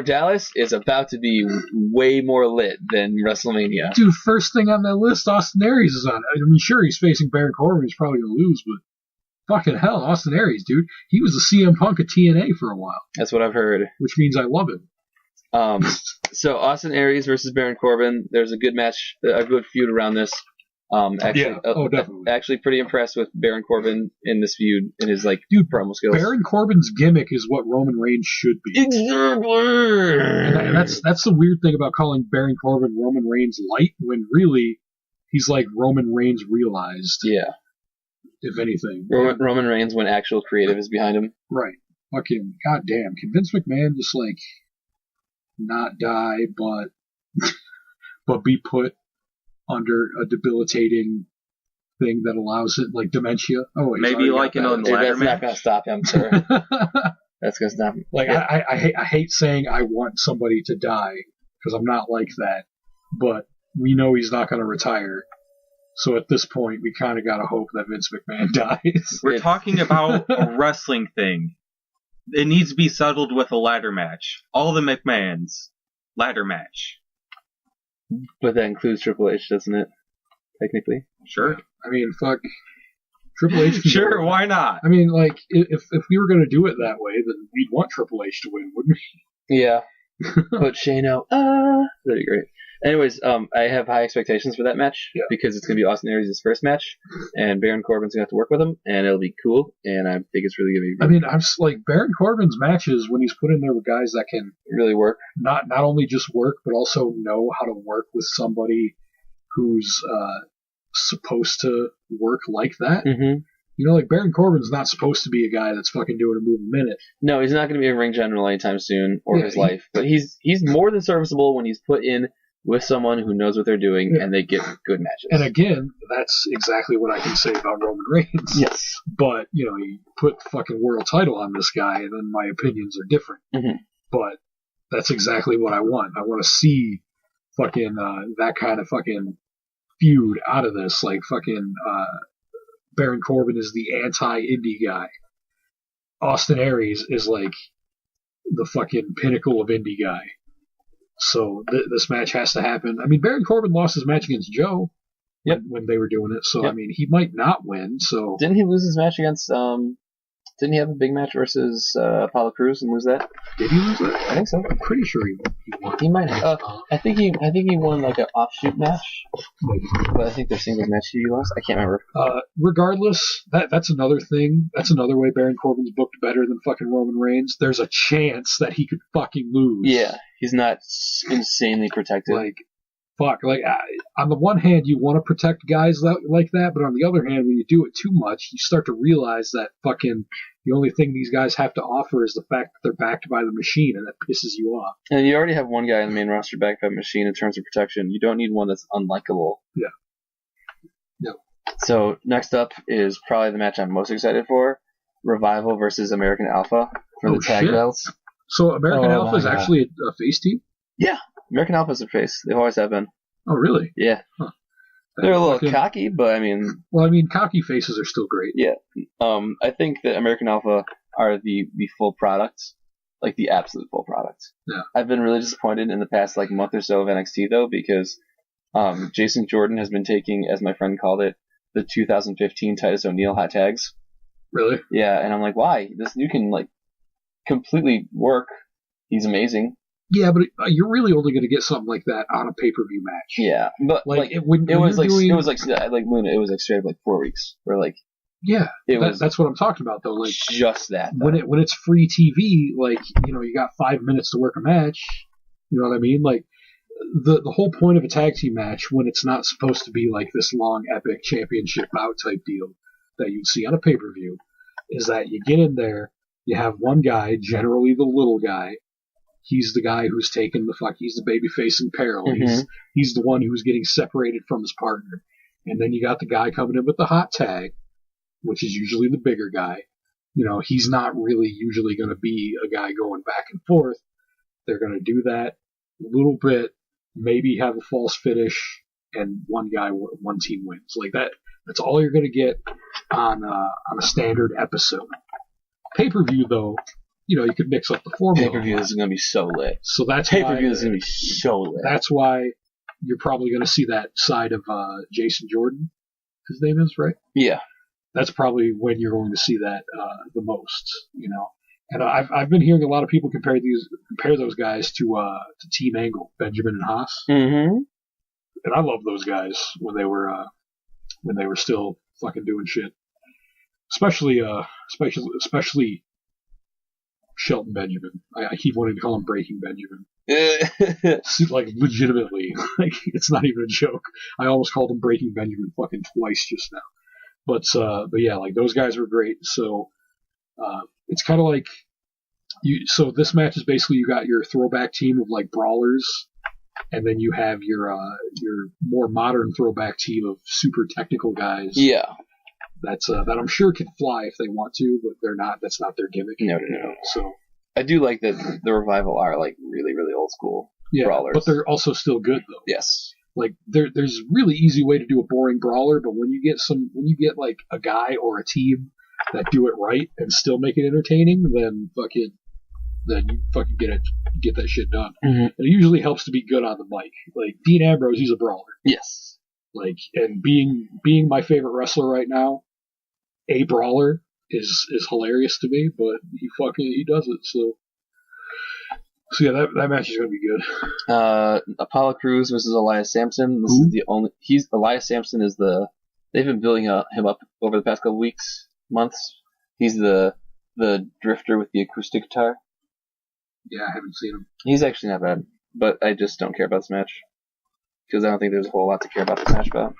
Dallas is about to be way more lit than WrestleMania. Dude, first thing on that list, Austin Aries is on it. I mean, sure, he's facing Baron Corbin. He's probably going to lose, but fucking hell, Austin Aries, dude. He was the CM Punk of TNA for a while. That's what I've heard. Which means I love him. So Austin Aries versus Baron Corbin. There's a good match, a good feud around this. Definitely. Actually, pretty impressed with Baron Corbin in this feud and his promo skills. Baron Corbin's gimmick is what Roman Reigns should be. Exactly. And that's the weird thing about calling Baron Corbin Roman Reigns light, when really he's like Roman Reigns realized. Yeah. If anything, Roman Reigns, when actual creative is behind him. Right. Fucking goddamn. Can Vince McMahon just not die, but be put under a debilitating thing that allows it, like dementia? Oh, maybe like an That's not going to stop him, sir. That's going to stop him. I hate saying I want somebody to die, because I'm not like that. But we know he's not going to retire. So at this point, we kind of got to hope that Vince McMahon dies. We're talking about a wrestling thing. It needs to be settled with a ladder match. All the McMahons. Ladder match. But that includes Triple H, doesn't it? Technically. Sure. I mean, fuck. Triple H. Sure, why not? I mean, like, if we were going to do it that way, then we'd want Triple H to win, wouldn't we? Yeah. Put Shane out. That'd be great. Anyways, I have high expectations for that match because it's going to be Austin Aries' first match, and Baron Corbin's going to have to work with him, and it'll be cool, and I think it's really going to be I mean, I'm just, like, Baron Corbin's matches, when he's put in there with guys that can really work. Not only just work, but also know how to work with somebody who's supposed to work like that. Mm-hmm. You know, like, Baron Corbin's not supposed to be a guy that's fucking doing a move a minute. No, he's not going to be a ring general anytime soon, or his life. But he's more than serviceable when he's put in with someone who knows what they're doing, and they get good matches. And again, that's exactly what I can say about Roman Reigns. Yes. But, you know, you put fucking world title on this guy, and then my opinions are different. Mm-hmm. But that's exactly what I want. I want to see fucking that kind of fucking feud out of this. Like, fucking Baron Corbin is the anti-indie guy. Austin Aries is, like, the fucking pinnacle of indie guy. So this match has to happen. I mean, Baron Corbin lost his match against Joe when they were doing it. So, I mean, he might not win. So didn't he lose his match against... didn't he have a big match versus Apollo Crews and lose that? Did he lose that? I think so. I'm pretty sure he won. He might have. I think he won like an offshoot match. But I think their singles match he lost. I can't remember. Regardless, that's another thing. That's another way Baron Corbin's booked better than fucking Roman Reigns. There's a chance that he could fucking lose. Yeah, he's not insanely protected. Like, fuck. Like, on the one hand, you want to protect guys like that, but on the other hand, when you do it too much, you start to realize that fucking the only thing these guys have to offer is the fact that they're backed by the machine, and that pisses you off. And you already have one guy in the main roster backed by the machine in terms of protection. You don't need one that's unlikable. Yeah. No. So next up is probably the match I'm most excited for: Revival versus American Alpha for the tag belts. So American Alpha is actually a face team? Yeah. American Alpha's a face. They always have been. Oh, really? Yeah. Huh. They're a little cocky, but I mean... Well, I mean, cocky faces are still great. Yeah. I think that American Alpha are the full product. Like, the absolute full product. Yeah. I've been really disappointed in the past, like, month or so of NXT, though, because Jason Jordan has been taking, as my friend called it, the 2015 Titus O'Neil hot tags. Really? Yeah, and I'm like, why? You can, like, completely work. He's amazing. Yeah, but you're really only going to get something like that on a pay-per-view match. Yeah, but like it was like Luna. It was like straight up like 4 weeks. Or like that's what I'm talking about though. Like just that though. when it's free TV, like you got 5 minutes to work a match. You know what I mean? Like the whole point of a tag team match when it's not supposed to be like this long epic championship bout type deal that you'd see on a pay-per-view is that you get in there, you have one guy, generally the little guy. He's the guy who's taken he's the babyface in peril. Mm-hmm. He's the one who's getting separated from his partner. And then you got the guy coming in with the hot tag, which is usually the bigger guy. He's not really usually going to be a guy going back and forth. They're going to do that a little bit, maybe have a false finish, and one team wins. Like that. That's all you're going to get on a standard episode. Pay-per-view, though, you could mix up the formula. Pay-per-view is going to be so lit. So that's Pay-per-view is going to be so lit. That's why you're probably going to see that side of Jason Jordan. His name is, right? Yeah. That's probably when you're going to see that the most, And I've been hearing a lot of people compare those guys to Team Angle, Benjamin and Haas. Mm-hmm. And I love those guys when they were still fucking doing shit. Especially Shelton Benjamin. I keep wanting to call him Breaking Benjamin. Like, legitimately. Like, it's not even a joke. I almost called him Breaking Benjamin fucking twice just now. But yeah, like, those guys were great. So, it's kind of like, so this match is basically you got your throwback team of, like, brawlers, and then you have your more modern throwback team of super technical guys. Yeah. That I'm sure can fly if they want to, but they're not. That's not their gimmick. No. So I do like that the Revival are like really, really old school. brawlers. But they're also still good though. Yes. Like there's really easy way to do a boring brawler, but when you get like a guy or a team that do it right and still make it entertaining, then you fucking get that shit done. Mm-hmm. And it usually helps to be good on the mic. Like Dean Ambrose, he's a brawler. Yes. Like, and being my favorite wrestler right now, a brawler is hilarious to me, but he does it. So yeah, that match is gonna be good. Apollo Crews versus Elias Sampson. This is the only. Elias Sampson is they've been building him up over the past couple weeks, months. He's the drifter with the acoustic guitar. Yeah, I haven't seen him. He's actually not bad, but I just don't care about this match because I don't think there's a whole lot to care about this match about.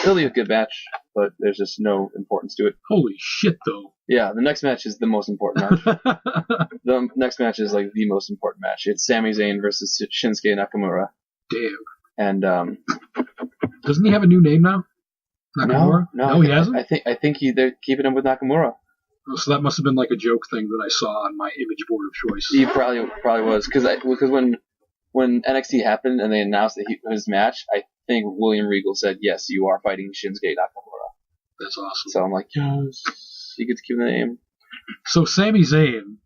It'll be a good match, but there's just no importance to it. Holy shit, though. Yeah, the next match is the most important match. The next match is like the most important match. It's Sami Zayn versus Shinsuke Nakamura. Damn. And doesn't he have a new name now? Nakamura? No, he hasn't. I think they're keeping him with Nakamura. Oh, so that must have been like a joke thing that I saw on my image board of choice. He probably was because when NXT happened and they announced that his match, I think William Regal said, "Yes, you are fighting Shinsuke Nakamura." That's awesome. So I'm like, yes, you get to keep the name. So Sami Zayn,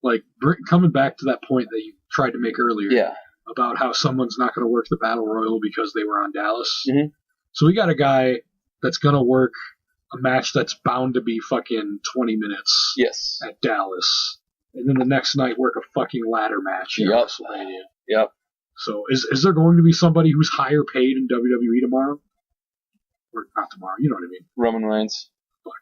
like coming back to that point that you tried to make earlier, about how someone's not going to work the Battle Royal because they were on Dallas. Mm-hmm. So we got a guy that's going to work a match that's bound to be fucking 20 minutes. Yes. At Dallas, and then the next night work a fucking ladder match in WrestleMania. Yep. So is there going to be somebody who's higher paid in WWE tomorrow? Or not tomorrow, you know what I mean? Roman Reigns. Fuck.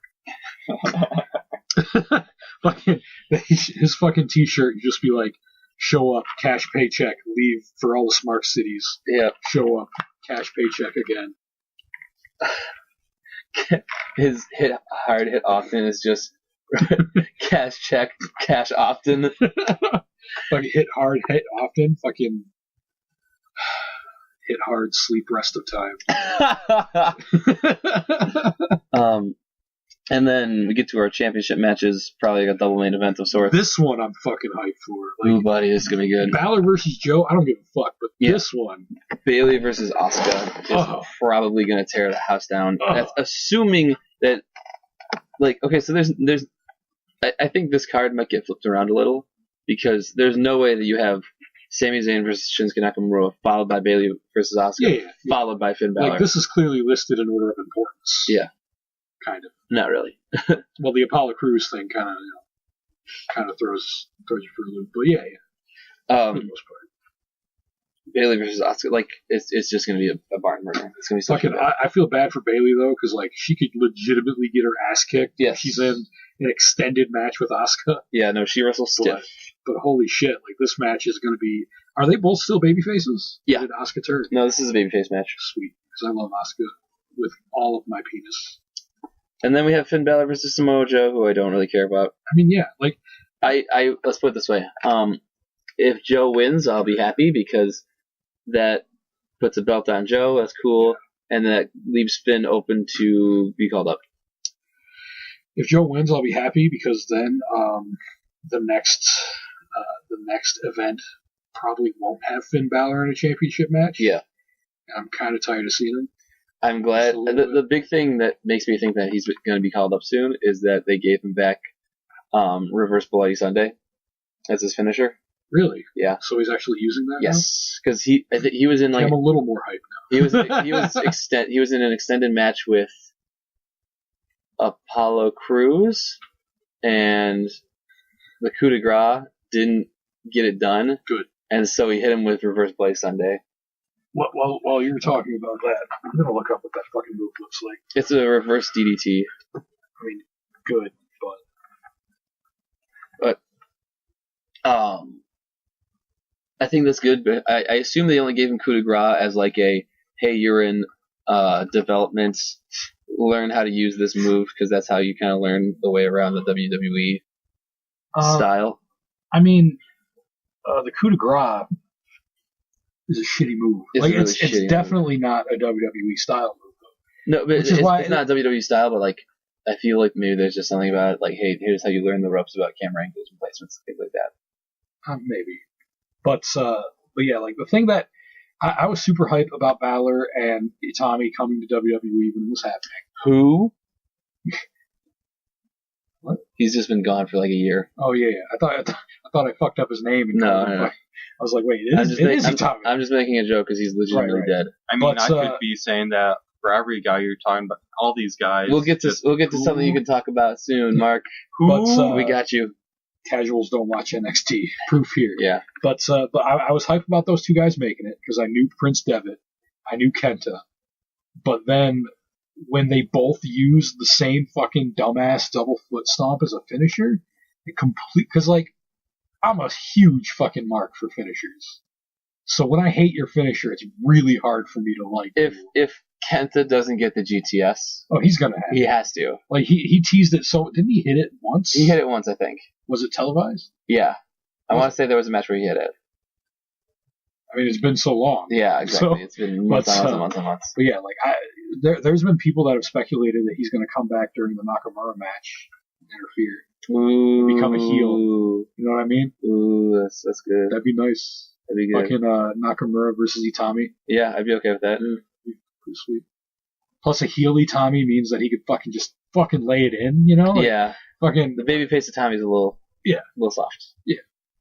Fucking, his fucking t-shirt just be like, show up, cash paycheck, leave for all the smart cities. Yeah. Show up, cash paycheck again. His hard hit often is just cash check, cash often. Fucking hit hard, hit often, fucking hit hard, sleep rest of time. And then we get to our championship matches, probably a double main event of sorts. This one I'm fucking hyped for. Like, ooh, buddy, this is gonna be good. Balor versus Joe, I don't give a fuck, but this one. Bayley versus Asuka is probably gonna tear the house down. That's assuming that, like, okay, so there's I think this card might get flipped around a little because there's no way that you have Sami Zayn versus Shinsuke Nakamura followed by Bayley versus Asuka, followed by Finn Balor. Like, this is clearly listed in order of importance. Yeah. Kind of. Not really. Well, the Apollo Crews thing kind of throws you for a loop, but yeah. For the most part. Bayley versus Asuka, like it's just gonna be a barn burner. It's gonna be so fucking. I feel bad for Bayley though, because like she could legitimately get her ass kicked. Yes. She's in an extended match with Asuka. Yeah, no, she wrestles stiff. But holy shit, like this match is gonna be. Are they both still baby faces? Yeah. Or did Asuka turn? No, this is a babyface match. Sweet, because I love Asuka with all of my penis. And then we have Finn Balor versus Samoa Joe, who I don't really care about. I mean, yeah, like I let's put it this way. If Joe wins, I'll be happy because that puts a belt on Joe. That's cool, and that leaves Finn open to be called up. If Joe wins, I'll be happy because then the next event probably won't have Finn Balor in a championship match. Yeah, and I'm kind of tired of seeing him. I'm glad. The big thing that makes me think that he's going to be called up soon is that they gave him back Reverse Bloody Sunday as his finisher. Really? Yeah. So he's actually using that. Yes, because he was in like. I'm a little more hyped now. he was in an extended match with Apollo Crews, and the coup de grace didn't get it done. Good. And so he hit him with Reverse Bloody Sunday. While you're talking about that, I'm going to look up what that fucking move looks like. It's a reverse DDT. I mean, good, but I think that's good, but I assume they only gave him coup de grace as like a, hey, you're in development, learn how to use this move, because that's how you kind of learn the way around the WWE style. I mean, the coup de grace is a shitty move. It's definitely not a WWE style move, though. No, but it's not WWE style, but like I feel like maybe there's just something about it, like, hey, here's how you learn the ropes about camera angles and placements, things like that. Maybe. But yeah, like the thing that I was super hyped about Balor and Itami coming to WWE when it was happening. Who? What? He's just been gone for like a year. Oh yeah, I thought I fucked up his name. And No. I was like, wait, it is Itami. I'm just making a joke because he's legitimately dead. I mean, But, I could be saying that for every guy you're talking about, all these guys. We'll get to something you can talk about soon, Mark. But, we got you. Casuals don't watch NXT. Proof here. Yeah. But I was hyped about those two guys making it because I knew Prince Devitt, I knew Kenta, but then when they both used the same fucking dumbass double foot stomp as a finisher, because like I'm a huge fucking mark for finishers. So when I hate your finisher, it's really hard for me to like. If Kenta doesn't get the GTS, oh, he's gonna have. He has to. Like he teased it. So didn't he hit it once? He hit it once, I think. Was it televised? Yeah, I want to say there was a match where he hit it. I mean, it's been so long. Yeah, exactly. So, it's been months and months. But yeah, like there's been people that have speculated that he's going to come back during the Nakamura match, and interfere, become a heel. You know what I mean? Ooh, that's good. That'd be nice. That'd be good. Fucking Nakamura versus Itami. Yeah, I'd be okay with that. Yeah, pretty sweet. Plus, a heel Itami means that he could fucking lay it in. You know? Like, yeah. Fucking the babyface Itami's a little soft. Yeah.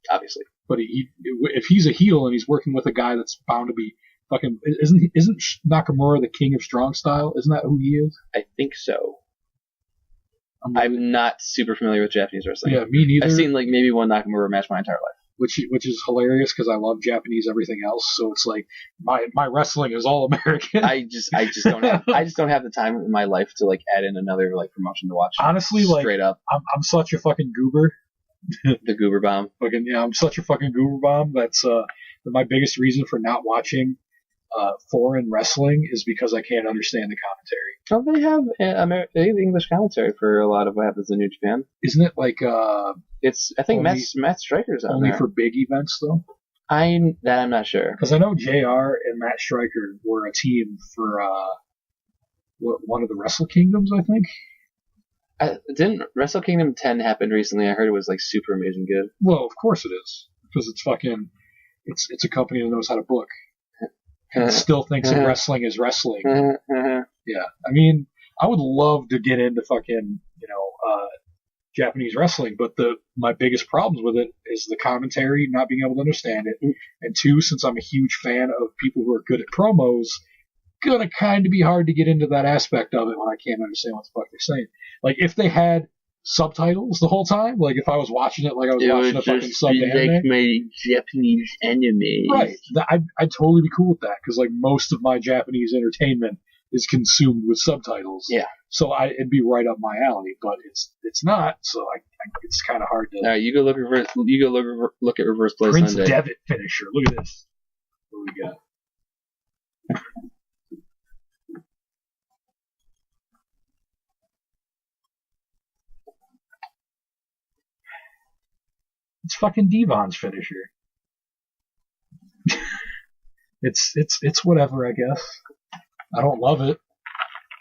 Obviously. But if he's a heel and he's working with a guy that's bound to be fucking, isn't Nakamura the king of strong style? Isn't that who he is? I think so. I'm not super familiar with Japanese wrestling. Yeah, me neither. I've seen like maybe one Nakamura match my entire life. Which is hilarious because I love Japanese everything else. So it's like my wrestling is all American. I just don't have the time in my life to like add in another like promotion to watch. Honestly, straight up, I'm such a fucking goober. The goober bomb. Fucking yeah, I'm such a fucking goober bomb. That's my biggest reason for not watching foreign wrestling is because I can't understand the commentary. Don't they have English commentary for a lot of what happens in New Japan? Isn't it like I think Matt Striker's on only there. for big events though? I'm not sure. Because I know JR and Matt Striker were a team for one of the Wrestle Kingdoms, I think. Didn't Wrestle Kingdom 10 happen recently? I heard it was like super amazing good. Well, of course it is. Because it's fucking it's a company that knows how to book. And still thinks that wrestling is wrestling. Yeah. I mean, I would love to get into fucking, Japanese wrestling, but my biggest problems with it is the commentary, not being able to understand it. And two, since I'm a huge fan of people who are good at promos, gonna kind of be hard to get into that aspect of it when I can't understand what the fuck they're saying. Like, if they had subtitles the whole time, like if I was watching it like I was watching a fucking subbed anime. Like my Japanese anime. Right. I'd totally be cool with that, because like most of my Japanese entertainment is consumed with subtitles. Yeah. So it'd be right up my alley, but it's not. So it's kind of hard to. All right, you go look at Reverse Play Prince Sunday. Devitt finisher. Look at this. What do we got? It's fucking Devon's finisher. It's whatever, I guess. I don't love it,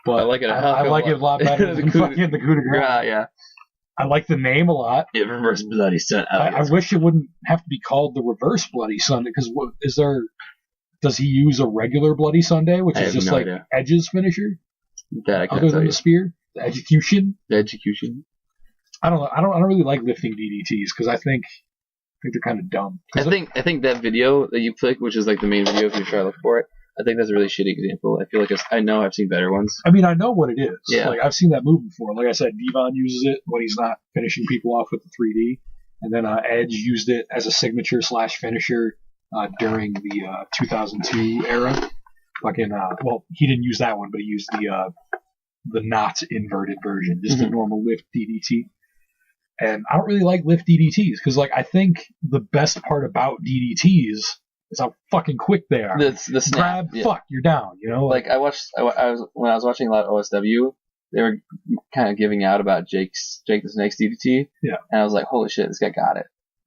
but I like it. I like it a lot better than fucking the coup de grace. Yeah. I like the name a lot. Yeah, Reverse Bloody Sun. I wish it wouldn't have to be called the Reverse Bloody Sunday, because does he use a regular Bloody Sunday, which is just no like idea. Edge's finisher? That I can't other than tell the you. spear, the execution. I don't know. I don't really like lifting DDTs because I think they're kind of dumb. I think that video that you click, which is like the main video if you try to look for it, I think that's a really shitty example. I feel like I know I've seen better ones. I mean, I know what it is. Yeah. Like, I've seen that move before. Like I said, Devon uses it when he's not finishing people off with the 3D. And then Edge used it as a signature / finisher during the 2002 era. Well, he didn't use that one, but he used the not inverted version, just the normal lift DDT. And I don't really like lift DDTs because, like, I think the best part about DDTs is how fucking quick they are. The snap. Grab, fuck, you're down. You know, like I when I was watching a lot of OSW, they were kind of giving out about Jake the Snake's DDT. Yeah. And I was like, holy shit, this guy got it.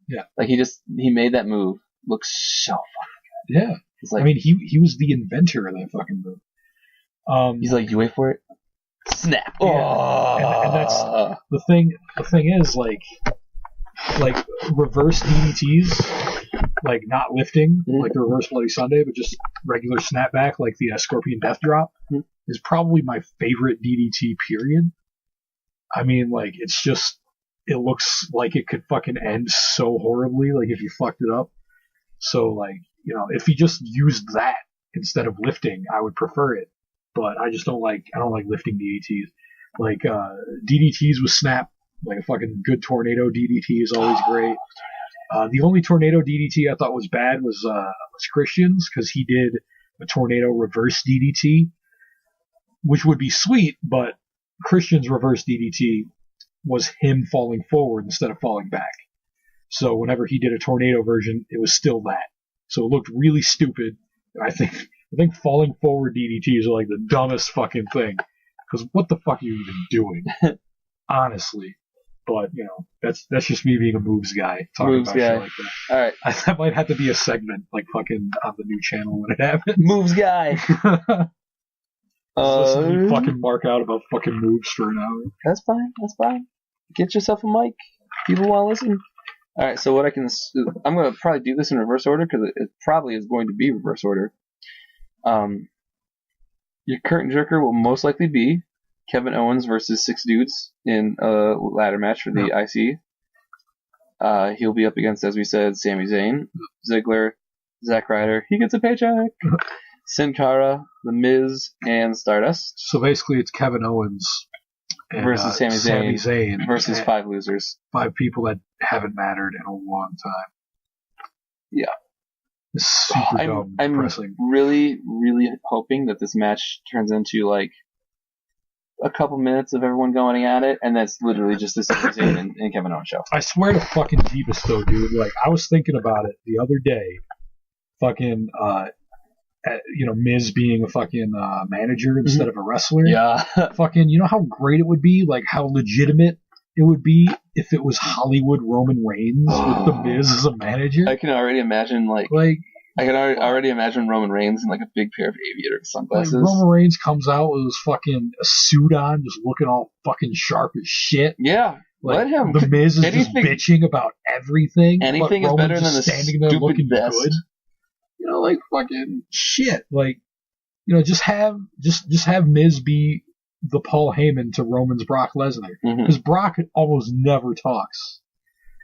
Yeah. Like he made that move look so fucking good. Yeah. It's like, I mean, he was the inventor of that fucking move. He's like, you wait for it. Snap. Yeah. Oh. And that's the thing. The thing is, like reverse DDTs like not lifting, like the Reverse Bloody Sunday, but just regular snapback, like the Scorpion Death Drop, is probably my favorite DDT, period. I mean, like, it's just, it looks like it could fucking end so horribly, like, if you fucked it up. So, like, you know, if he just used that instead of lifting, I would prefer it. But I just don't like lifting DDTs. Like, DDTs with snap, like a fucking good tornado DDT is always great. The only tornado DDT I thought was bad was Christian's, because he did a tornado reverse DDT, which would be sweet, but Christian's reverse DDT was him falling forward instead of falling back. So whenever he did a tornado version, it was still that. So it looked really stupid. I think falling forward DDTs are like the dumbest fucking thing. Because what the fuck are you even doing? Honestly. But, you know, that's just me being a moves guy. Talking Moves about guy. shit like that. Alright. That might have to be a segment, like fucking on the new channel when it happens. Moves guy. Listen to me fucking mark out about fucking moves for an hour. That's fine. Get yourself a mic. People want to listen. Alright, so what I'm going to probably do this in reverse order, because it probably is going to be reverse order. Your curtain jerker will most likely be Kevin Owens versus 6 dudes in a ladder match for the IC. He'll be up against, as we said, Sami Zayn, Ziggler, Zack Ryder. He gets a paycheck. Sin Cara, The Miz, and Stardust. So basically, it's Kevin Owens and, versus Sami Zayn versus 5 losers. 5 people that haven't mattered in a long time. Yeah. It's super dumb. I'm depressing. really, really hoping that this match turns into like a couple minutes of everyone going at it, and that's literally just the Sami Zayn and Kevin Owens show. I swear to fucking Jeebus though, dude. Like, I was thinking about it the other day. Fucking, you know, Miz being a fucking manager instead of a wrestler. Yeah. Fucking, you know how great it would be? Like, how legitimate it would be if it was Hollywood Roman Reigns with the Miz as a manager. I can already imagine, I can already imagine Roman Reigns in like a big pair of aviator sunglasses. Like, Roman Reigns comes out with his fucking suit on, just looking all fucking sharp as shit. Yeah. Like, let him. The Miz is just bitching about everything. Anything but is better than the standing there stupid looking vest. good. You know, like fucking shit. Like, you know, just have Miz be the Paul Heyman to Roman's Brock Lesnar, because Brock almost never talks,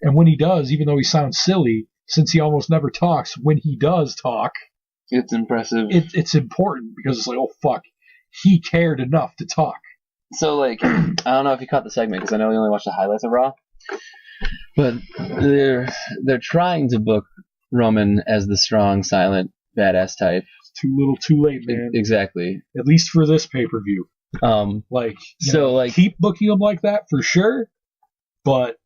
and when he does, even though he sounds silly, since he almost never talks, when he does talk, it's impressive. It's important because it's like, oh fuck, he cared enough to talk. So like, I don't know if you caught the segment because I know we only watched the highlights of Raw, but they're trying to book Roman as the strong, silent, badass type. It's too little, too late, man. Exactly. At least for this pay-per-view. Keep booking him like that for sure, but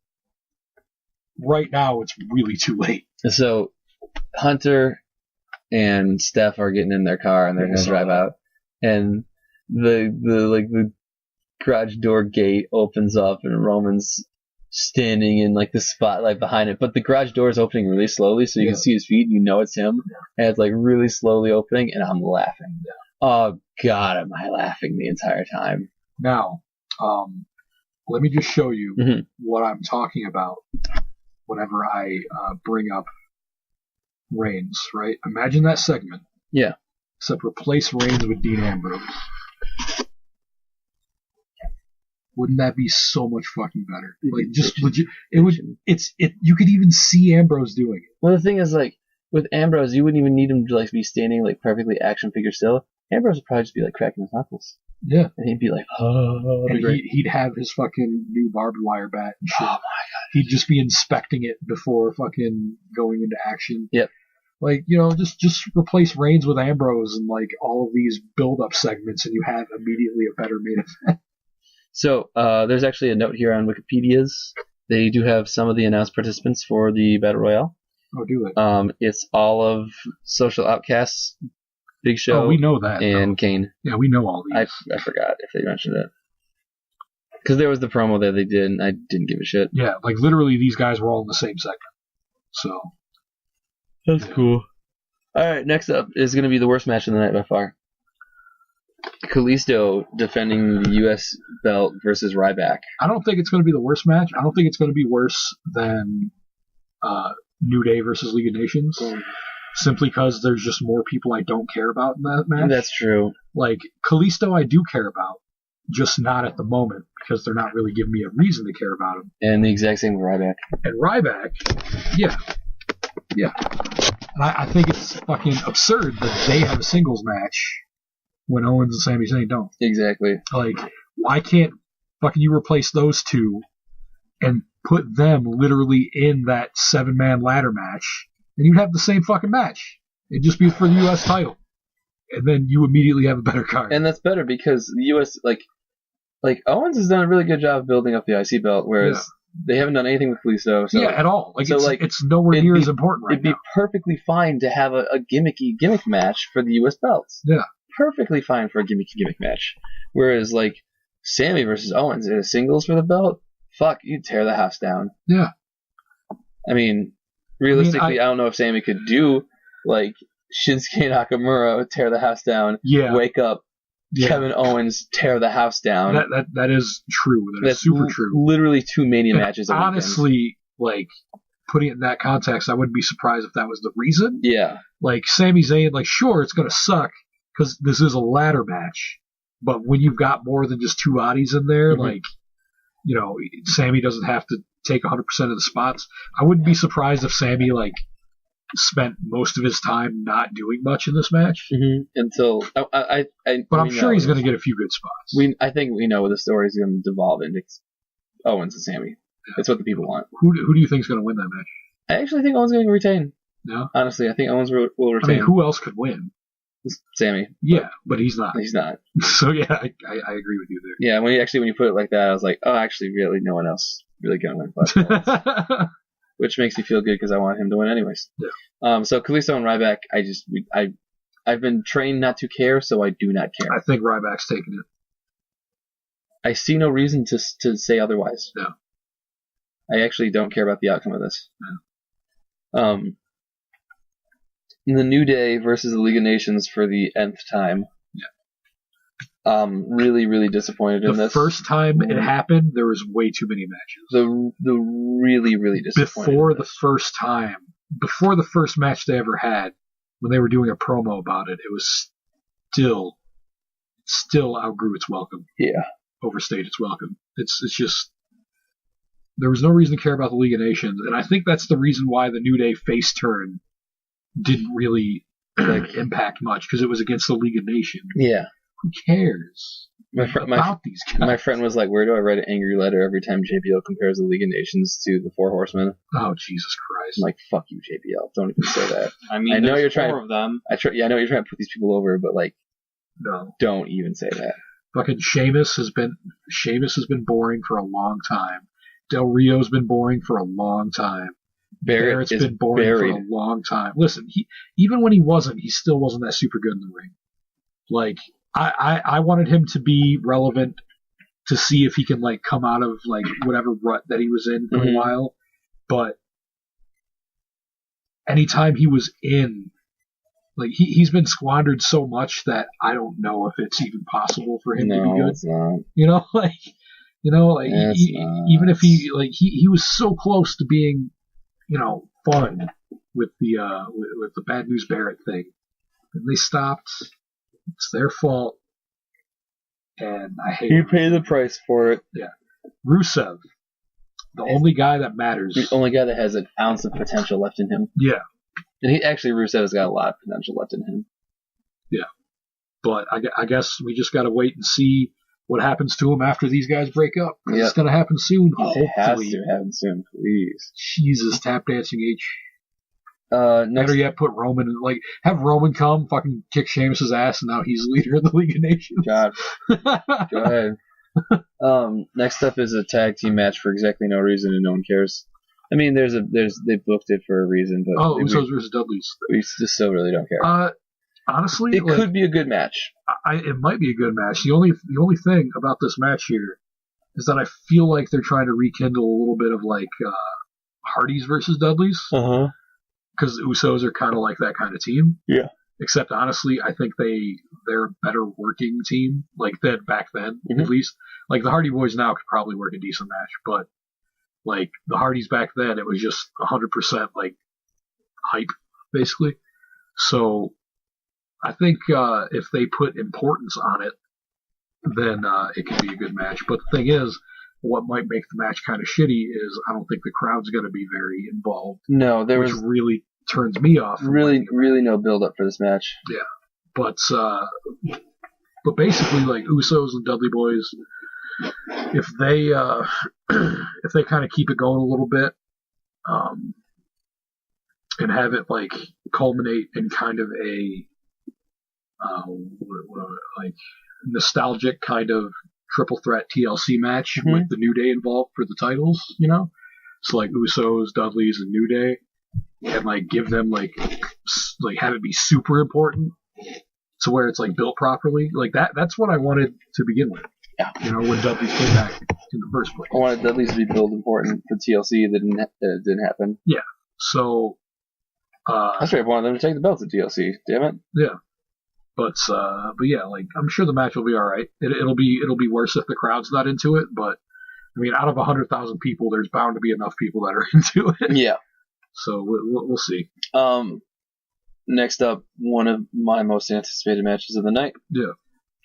right now it's really too late. So Hunter and Steph are getting in their car and they're gonna drive out, and the garage door gate opens up and Roman's standing in like the spotlight behind it, but the garage door is opening really slowly, so you can see his feet and you know it's him, and it's like really slowly opening, and I'm laughing. Oh god, am I laughing the entire time. Now, let me just show you what I'm talking about whenever I bring up Reigns, right? Imagine that segment. Yeah. Except replace Reigns with Dean Ambrose. Wouldn't that be so much fucking better? Like, just legit. It would. You could even see Ambrose doing it. Well, the thing is, like, with Ambrose, you wouldn't even need him to like be standing like perfectly action figure still. Ambrose would probably just be like cracking his knuckles. Yeah. And he'd be like, oh. And he'd have his fucking new barbed wire bat and shit. Oh my god. He'd just be inspecting it before fucking going into action. Yep. Like, you know, just replace Reigns with Ambrose and like all of these build-up segments, and you have immediately a better main event. So, there's actually a note here on Wikipedia's. They do have some of the announced participants for the Battle Royale. Oh, do they? It's all of Social Outcasts, Big Show, we know that, and Kane. Yeah, we know all these. I forgot if they mentioned it. Because there was the promo that they did, and I didn't give a shit. Yeah, like literally these guys were all in the same segment. So. That's cool. Alright, next up is going to be the worst match of the night by far. Kalisto defending the U.S. belt versus Ryback. I don't think it's going to be the worst match. I don't think it's going to be worse than New Day versus League of Nations. Simply because there's just more people I don't care about in that match. That's true. Like, Kalisto I do care about, just not at the moment, because they're not really giving me a reason to care about him. And the exact same with Ryback. And Ryback, yeah. And I think it's fucking absurd that they have a singles match when Owens and Sami Zayn don't. Exactly. Like, why can't fucking you replace those two and put them literally in that 7-man ladder match, and you'd have the same fucking match. It'd just be for the U.S. title. And then you immediately have a better card. And that's better because the U.S., like Owens has done a really good job of building up the IC belt, whereas they haven't done anything with Kalisto. So, at all. It's nowhere near as important right now. It'd be perfectly fine to have a gimmick match for the U.S. belts. Yeah. Perfectly fine for a gimmick match. Whereas, like, Sammy versus Owens in a singles for the belt, fuck, you'd tear the house down. Yeah. I mean, realistically, I don't know if Sammy could do, like, Shinsuke Nakamura tear the house down, wake up, Kevin Owens tear the house down. That is true. That's super true. Literally 2 Mania matches. Honestly, like, putting it in that context, I wouldn't be surprised if that was the reason. Yeah. Like, Sami Zayn, like, sure, it's going to suck because this is a ladder match, but when you've got more than just 2 bodies in there, like, you know, Sammy doesn't have to take 100% of the spots. I wouldn't be surprised if Sammy, like, spent most of his time not doing much in this match. Until but I'm sure he's going to get a few good spots. I think we know where the story is going to devolve into Owens and Sammy. That's what the people want. Who do you think is going to win that match? I actually think Owens is going to retain. No, honestly, I think Owens will retain. I mean, who else could win? Sammy. Yeah, but he's not. He's not. So yeah, I agree with you there. Yeah, when you put it like that, I was like, oh, actually, really, no one else really going to win. Which makes me feel good because I want him to win anyways. Yeah. So Kalisto and Ryback, I've been trained not to care, so I do not care. I think Ryback's taking it. I see no reason to say otherwise. No. I actually don't care about the outcome of this. No. The New Day versus the League of Nations for the nth time. Really, really disappointed in this. The first time it happened, there was way too many matches. The really, really disappointed. Before the first match they ever had, when they were doing a promo about it, it was still outgrew its welcome. Yeah. Overstayed its welcome. It's just, there was no reason to care about the League of Nations, and I think that's the reason why the New Day face turn didn't really impact much, because it was against the League of Nations. Yeah. Who cares about these guys? My friend was like, where do I write an angry letter every time JBL compares the League of Nations to the Four Horsemen? Oh, Jesus Christ. I'm like, fuck you, JBL. Don't even say that. I mean, I know you're trying of them. I know you're trying to put these people over, but, like, no. Don't even say that. Fucking Sheamus has been boring for a long time. Del Rio's been boring for a long time. Barrett's been boring for a long time. Listen, even when he still wasn't that super good in the ring. Like, I wanted him to be relevant to see if he can, like, come out of, like, whatever rut that he was in for a while. But anytime he was in, like, he's been squandered so much that I don't know if it's even possible for him to be good. It's not. Even if he was so close to being, fun with the Bad News Barrett thing. And they stopped. It's their fault. And I hate it. You pay the price for it. Yeah. Rusev. The only guy that matters. The only guy that has an ounce of potential left in him. Yeah. And Rusev has got a lot of potential left in him. Yeah. But I guess we just got to wait and see what happens to him after these guys break up. Yep. It's going to happen soon. It has to happen soon, please. Jesus, tap dancing H. Better yet, put Roman in, have Roman come, fucking kick Sheamus' ass, and now he's the leader of the League of Nations. God. Go ahead. Next up is a tag team match for exactly no reason and no one cares. I mean, they booked it for a reason, but Usos versus Dudleys. We just still really don't care. Honestly, it could be a good match. It might be a good match. The only thing about this match here is that I feel like they're trying to rekindle a little bit of Hardys versus Dudleys. Because Usos are kind of like that kind of team. Yeah. Except honestly, I think they're a better working team, like that back then at least. Like the Hardy Boys now could probably work a decent match, but like the Hardys back then, it was just 100% like hype, basically. So I think if they put importance on it, then it can be a good match. But the thing is, what might make the match kind of shitty is I don't think the crowd's going to be very involved. No, which really turns me off. Really no build up for this match. Yeah, but basically, like Usos and Dudley Boys, if they kind of keep it going a little bit, and have it like culminate in kind of a like nostalgic kind of triple threat TLC match with the New Day involved for the titles, so like Usos, Dudleys, and New Day, and like give them like have it be super important to where it's like built properly, like that's what I wanted to begin with. Yeah. When Dudleys came back in the first place. I wanted Dudleys to be built important for TLC. That didn't happen. Yeah. So that's right. I wanted them to take the belts at TLC. Damn it. Yeah. But yeah, like I'm sure the match will be all right. It'll be worse if the crowd's not into it. But I mean, out of 100,000 people, there's bound to be enough people that are into it. Yeah. So we'll see. Next up, one of my most anticipated matches of the night. Yeah.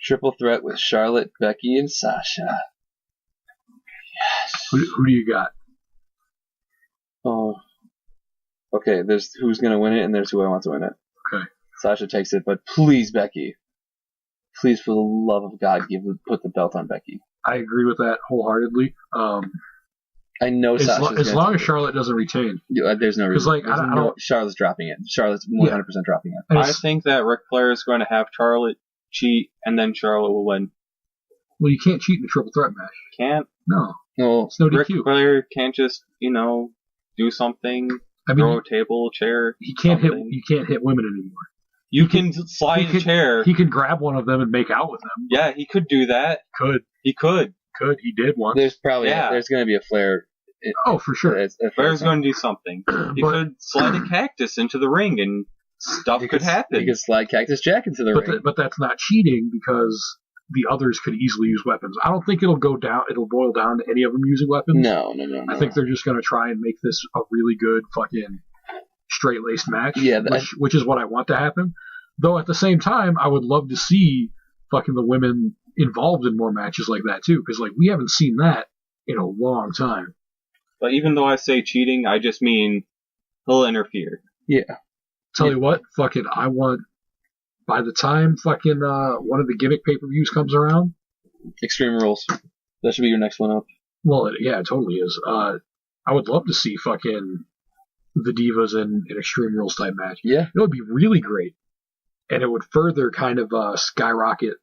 Triple threat with Charlotte, Becky, and Sasha. Yes. Who do you got? Oh. Okay, there's who's going to win it, and there's who I want to win it. Okay. Sasha takes it, but please, Becky. Please, for the love of God, put the belt on Becky. I agree with that wholeheartedly. I know Sasha's as long as Charlotte doesn't retain. Yeah, there's no reason. Like, I don't. Charlotte's dropping it. Charlotte's 100% dropping it. I think that Ric Flair is going to have Charlotte cheat, and then Charlotte will win. Well, you can't cheat in a triple threat match. Can't? No. Well, it's no Ric DQ. Flair can't just, do something. Throw a table, chair. He can't hit. You can't hit women anymore. You can slide a chair. He can grab one of them and make out with them. Yeah, he could do that. He could. He did once. There's probably there's going to be a Flair. For sure. Flair's going to do something. He could slide a cactus into the ring and stuff could happen. He could slide Cactus Jack into the ring. But that's not cheating because the others could easily use weapons. I don't think it'll boil down to any of them using weapons. No. I think they're just going to try and make this a really good fucking straight-laced match. Yeah, which is what I want to happen. Though at the same time, I would love to see fucking the women involved in more matches like that too, because like we haven't seen that in a long time. But even though I say cheating, I just mean he'll interfere. Yeah. Tell you what, fucking, I want, by the time fucking one of the gimmick pay-per-views comes around... Extreme Rules. That should be your next one up. Well, it totally is. I would love to see fucking the Divas in an Extreme Rules type match. Yeah. It would be really great. And it would further kind of skyrocket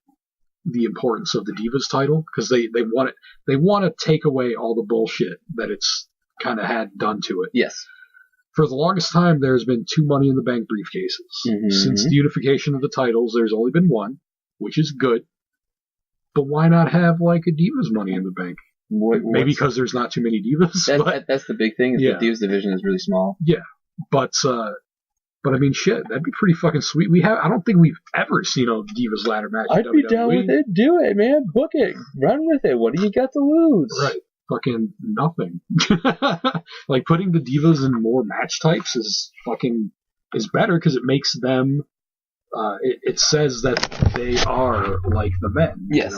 the importance of the Divas title, because they want to take away all the bullshit that it's kind of had done to it. Yes. For the longest time, there's been 2 Money in the Bank briefcases. Mm-hmm. Since the unification of the titles, there's only been one, which is good. But why not have like a Divas Money in the Bank? Maybe because there's not too many Divas. That's the big thing. Is the Divas division is really small. Yeah, but I mean, shit, that'd be pretty fucking sweet. I don't think we've ever seen a Divas ladder match. I'd be down with it. Do it, man. Book it. Run with it. What do you got to lose? Right. Fucking nothing. Like putting the Divas in more match types is better because it makes them. It says that they are like the men. Yes.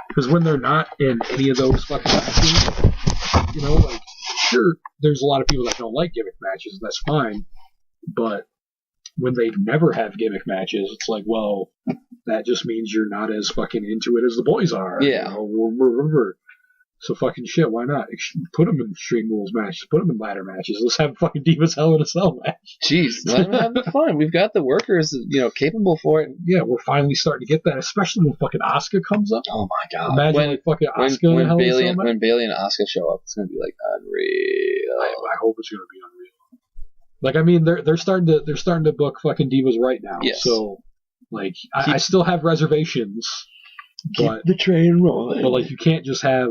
Because when they're not in any of those fucking matches, like sure, there's a lot of people that don't like gimmick matches. That's fine, but when they never have gimmick matches, it's like, well, that just means you're not as fucking into it as the boys are. Yeah. So fucking shit, why not? Put them in Extreme Rules matches. Put them in ladder matches. Let's have fucking Divas Hell in a Cell match. Jeez, let them have fun. We've got the workers, capable for it. Yeah, we're finally starting to get that, especially when fucking Asuka comes up. Oh my god! Imagine fucking Asuka when Bayley and Asuka show up, it's gonna be like unreal. I hope it's gonna be unreal. Like, I mean, they're starting to book fucking Divas right now. Yes. So, like, I still have reservations. Keep the train rolling. But like, you can't just have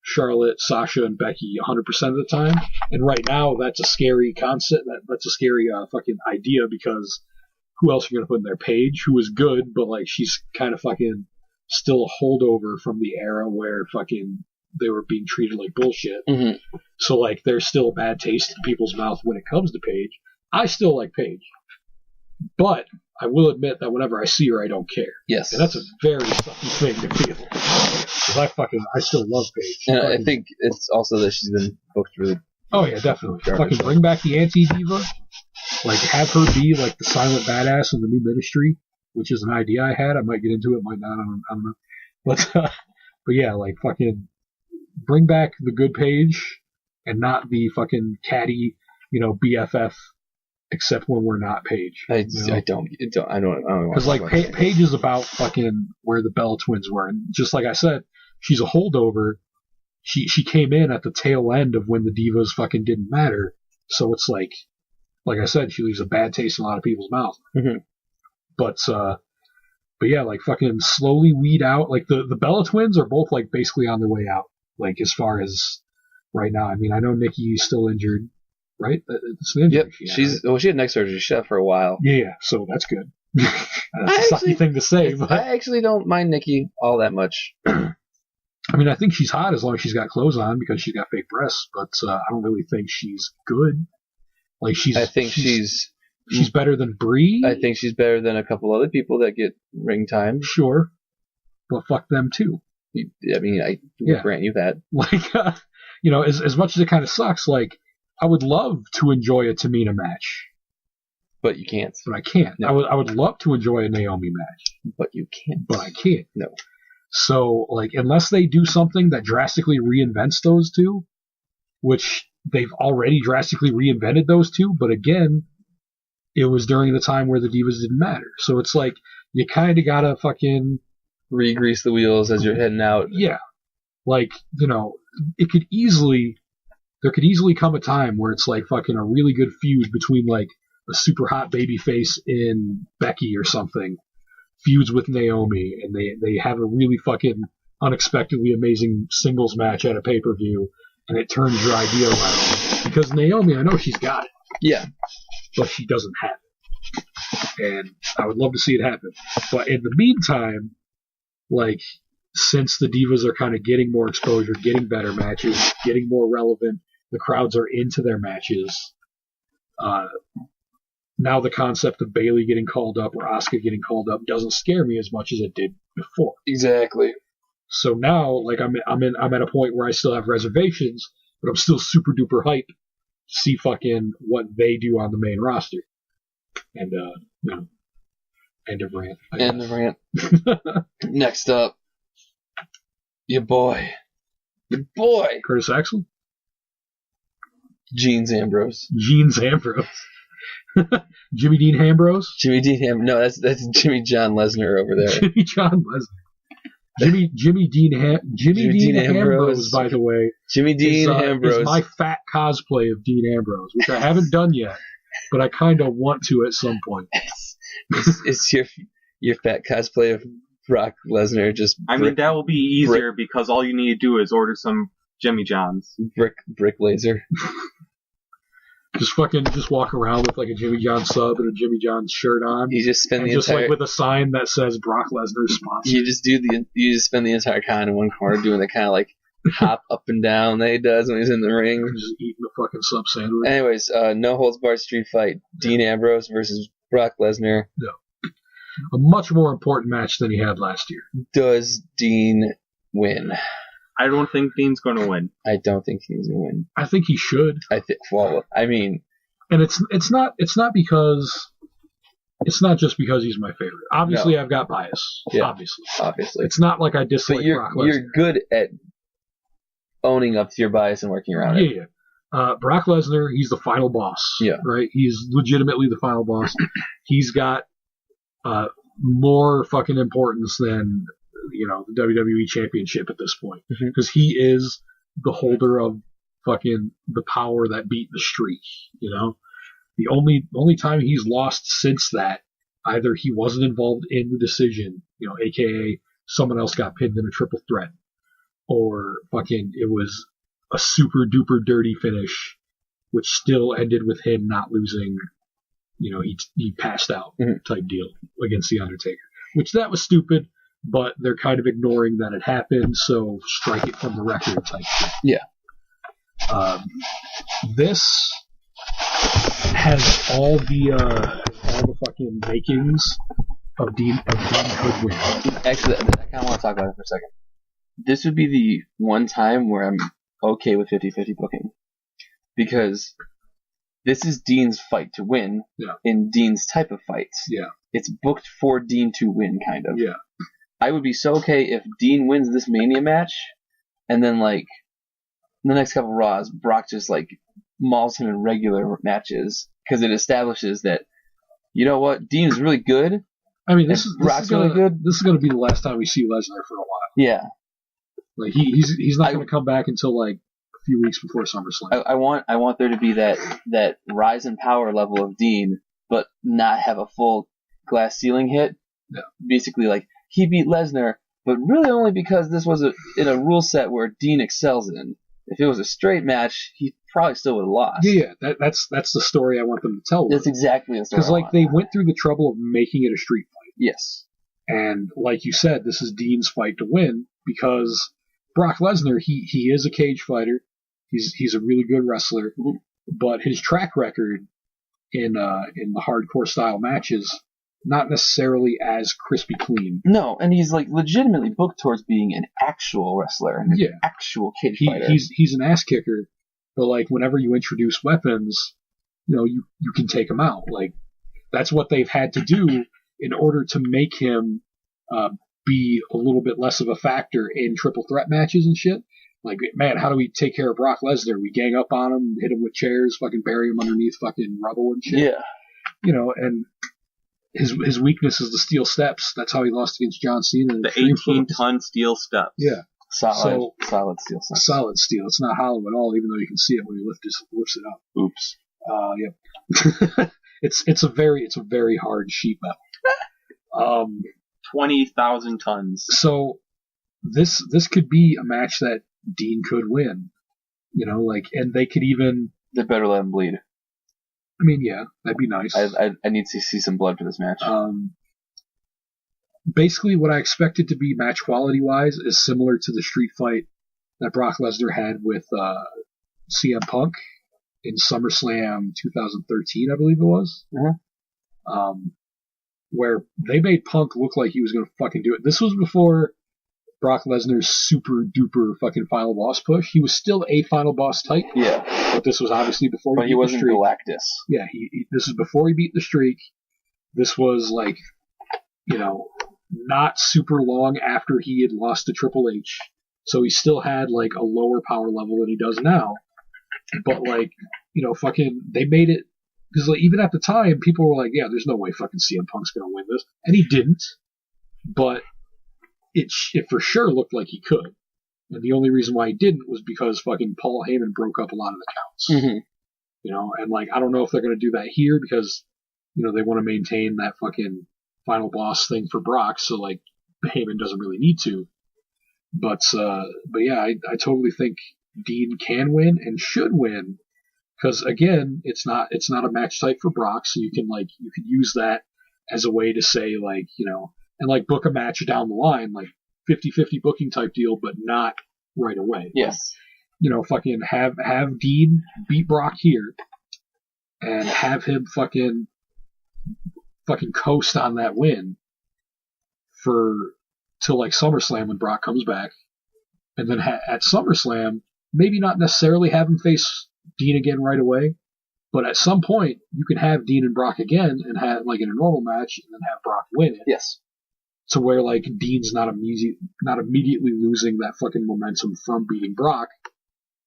Charlotte, Sasha, and Becky 100% of the time. And right now, that's a scary concept. That's a scary fucking idea, because who else are you going to put in there? Paige, who is good, but like she's kind of fucking still a holdover from the era where fucking they were being treated like bullshit. Mm-hmm. So like there's still a bad taste in people's mouth when it comes to Paige. I still like Paige. But I will admit that whenever I see her, I don't care. Yes. And that's a very sucky thing to feel. Because I still love Paige. And I think it's also that she's been booked really. Oh, yeah, definitely. Fucking bring back the anti-diva. Like, have her be, like, the silent badass in the new Ministry, which is an idea I had. I might get into it, might not, I don't know. But yeah, like, fucking bring back the good Paige and not the fucking catty, BFF, except when we're not Paige. I don't. Because, like, Paige is about fucking where the Bella Twins were. And just like I said, she's a holdover. She came in at the tail end of when the Divas fucking didn't matter. So it's like I said, she leaves a bad taste in a lot of people's mouths. Mm-hmm. But yeah, like fucking slowly weed out. Like the Bella Twins are both like basically on their way out. Like as far as right now, I mean, I know Nikki's still injured, right? It's an injury. Yep, she had neck surgery. She had for a while. Yeah, so that's good. That's a sucky thing to say, but I actually don't mind Nikki all that much. I mean, I think she's hot as long as she's got clothes on because she's got fake breasts, but I don't really think she's good. Like I think she's better than Brie. I think she's better than a couple other people that get ring time. Sure, but fuck them too. I mean, I grant you that. Like, as much as it kind of sucks, like I would love to enjoy a Tamina match, but you can't. But I can't. No. I would love to enjoy a Naomi match, but you can't. But I can't. No. So, like, unless they do something that drastically reinvents those two, which they've already drastically reinvented those two, but again, it was during the time where the Divas didn't matter. So it's like, you kind of gotta fucking re-grease the wheels as you're heading out. Yeah. Like, there could easily come a time where it's like fucking a really good feud between like a super hot babyface in Becky or something. Feuds with Naomi, and they have a really fucking unexpectedly amazing singles match at a pay-per-view, and it turns your idea around. Because Naomi, I know she's got it. Yeah. But she doesn't have it. And I would love to see it happen. But in the meantime, like, since the Divas are kind of getting more exposure, getting better matches, getting more relevant, the crowds are into their matches, now the concept of Bayley getting called up or Asuka getting called up doesn't scare me as much as it did before. Exactly. So now, like, I'm at a point where I still have reservations, but I'm still super duper hype to see fucking what they do on the main roster. And end of rant. End of rant. Next up, your boy, Curtis Axel, Jeans Ambrose. Jimmy Dean Ambrose? No, that's Jimmy John Lesnar over there. Jimmy John Lesnar. Jimmy Dean Ambrose, by the way. Jimmy Dean Ambrose is my fat cosplay of Dean Ambrose, which I haven't done yet, but I kind of want to at some point. It's your fat cosplay of Brock Lesnar. I mean, that will be easier because all you need to do is order some Jimmy Johns. Brick laser. Just walk around with like a Jimmy John sub and a Jimmy John shirt on. You just spend like with a sign that says Brock Lesnar sponsor. You just spend the entire con in one corner doing the kind of like hop up and down that he does when he's in the ring. Just eating the fucking sub sandwich. Anyways, no holds barred street fight. Dean Ambrose versus Brock Lesnar. No. A much more important match than he had last year. Does Dean win? I don't think Dean's going to win. I don't think he's going to win. I think he should. And it's not just because he's my favorite. Obviously, no. I've got bias. Yeah, obviously. It's not like I dislike Brock Lesnar. You're good at owning up to your bias and working around it. Yeah. Brock Lesnar, he's the final boss. Yeah. Right? He's legitimately the final boss. He's got more fucking importance than the WWE Championship at this point, because he is the holder of fucking the power that beat the streak. The only time he's lost since that, either he wasn't involved in the decision, aka someone else got pinned in a triple threat, or fucking it was a super duper dirty finish, which still ended with him not losing. He passed out type deal against The Undertaker, which that was stupid. But they're kind of ignoring that it happened, so strike it from the record type thing. Yeah. This has all the fucking makings of Dean could win. Actually, I kind of want to talk about it for a second. This would be the one time where I'm okay with 50-50 booking. Because this is Dean's fight to win in Dean's type of fights. Yeah. It's booked for Dean to win, kind of. Yeah. I would be so okay if Dean wins this Mania match, and then, like, in the next couple of Raws, Brock just, like, mauls him in regular matches, because it establishes that, you know what, Dean is really good. I mean, this is really good. This is going to be the last time we see Lesnar for a while. Yeah. Like, he's not going to come back until, like, a few weeks before SummerSlam. I want there to be that rise in power level of Dean, but not have a full glass ceiling hit. Yeah. Basically, like, he beat Lesnar, but really only because this was in a rule set where Dean excels in. If it was a straight match, he probably still would have lost. Yeah, that's the story I want them to tell. That's exactly the story. Because, like, they went through the trouble of making it a street fight. Yes. And, like you said, this is Dean's fight to win, because Brock Lesnar, he is a cage fighter. He's a really good wrestler, but his track record in the hardcore style matches, not necessarily as crispy clean. No, and he's like legitimately booked towards being an actual wrestler and an actual cage fighter. He's an ass kicker, but like whenever you introduce weapons, you know, you can take him out. Like that's what they've had to do in order to make him be a little bit less of a factor in triple threat matches and shit. Like, man, how do we take care of Brock Lesnar? We gang up on him, hit him with chairs, fucking bury him underneath fucking rubble and shit. Yeah. You know, and his weakness is the steel steps. That's how he lost against John Cena. The 18-ton steel steps. Yeah. Solid steel steps. Solid steel. It's not hollow at all, even though you can see it when he lifts it up. Oops. Yeah. It's a very hard sheet metal. 20,000 tons. So this could be a match that Dean could win. You know, like, and they could even... They better let him bleed. I mean, yeah, that'd be nice. I need to see some blood for this match. Basically, what I expect it to be match quality-wise is similar to the street fight that Brock Lesnar had with CM Punk in SummerSlam 2013, I believe it was. Mm-hmm. Where they made Punk look like he was going to fucking do it. This was before Brock Lesnar's super duper fucking final boss push. He was still a final boss type. Yeah. But this was obviously before he wasn't Galactus. Yeah, this is before he beat the streak. This was like, you know, not super long after he had lost to Triple H. So he still had like a lower power level than he does now. But like, you know, fucking, they made it, because like, even at the time, people were like, yeah, there's no way fucking CM Punk's going to win this. And he didn't. But it for sure looked like he could. And the only reason why he didn't was because fucking Paul Heyman broke up a lot of the counts. Mm-hmm. You know, and like, I don't know if they're going to do that here because, you know, they want to maintain that fucking final boss thing for Brock, so like, Heyman doesn't really need to. But yeah, I totally think Dean can win and should win. Because again, it's not a match type for Brock, so you can use that as a way to say, like, you know, and like book a match down the line, like 50-50 booking type deal, but not right away. Yes. Like, you know, fucking have Dean beat Brock here, and have him fucking coast on that win till like SummerSlam when Brock comes back, and then at SummerSlam, maybe not necessarily have him face Dean again right away, but at some point you can have Dean and Brock again and have like in a normal match, and then have Brock win it. Yes. To where like Dean's not immediately losing that fucking momentum from beating Brock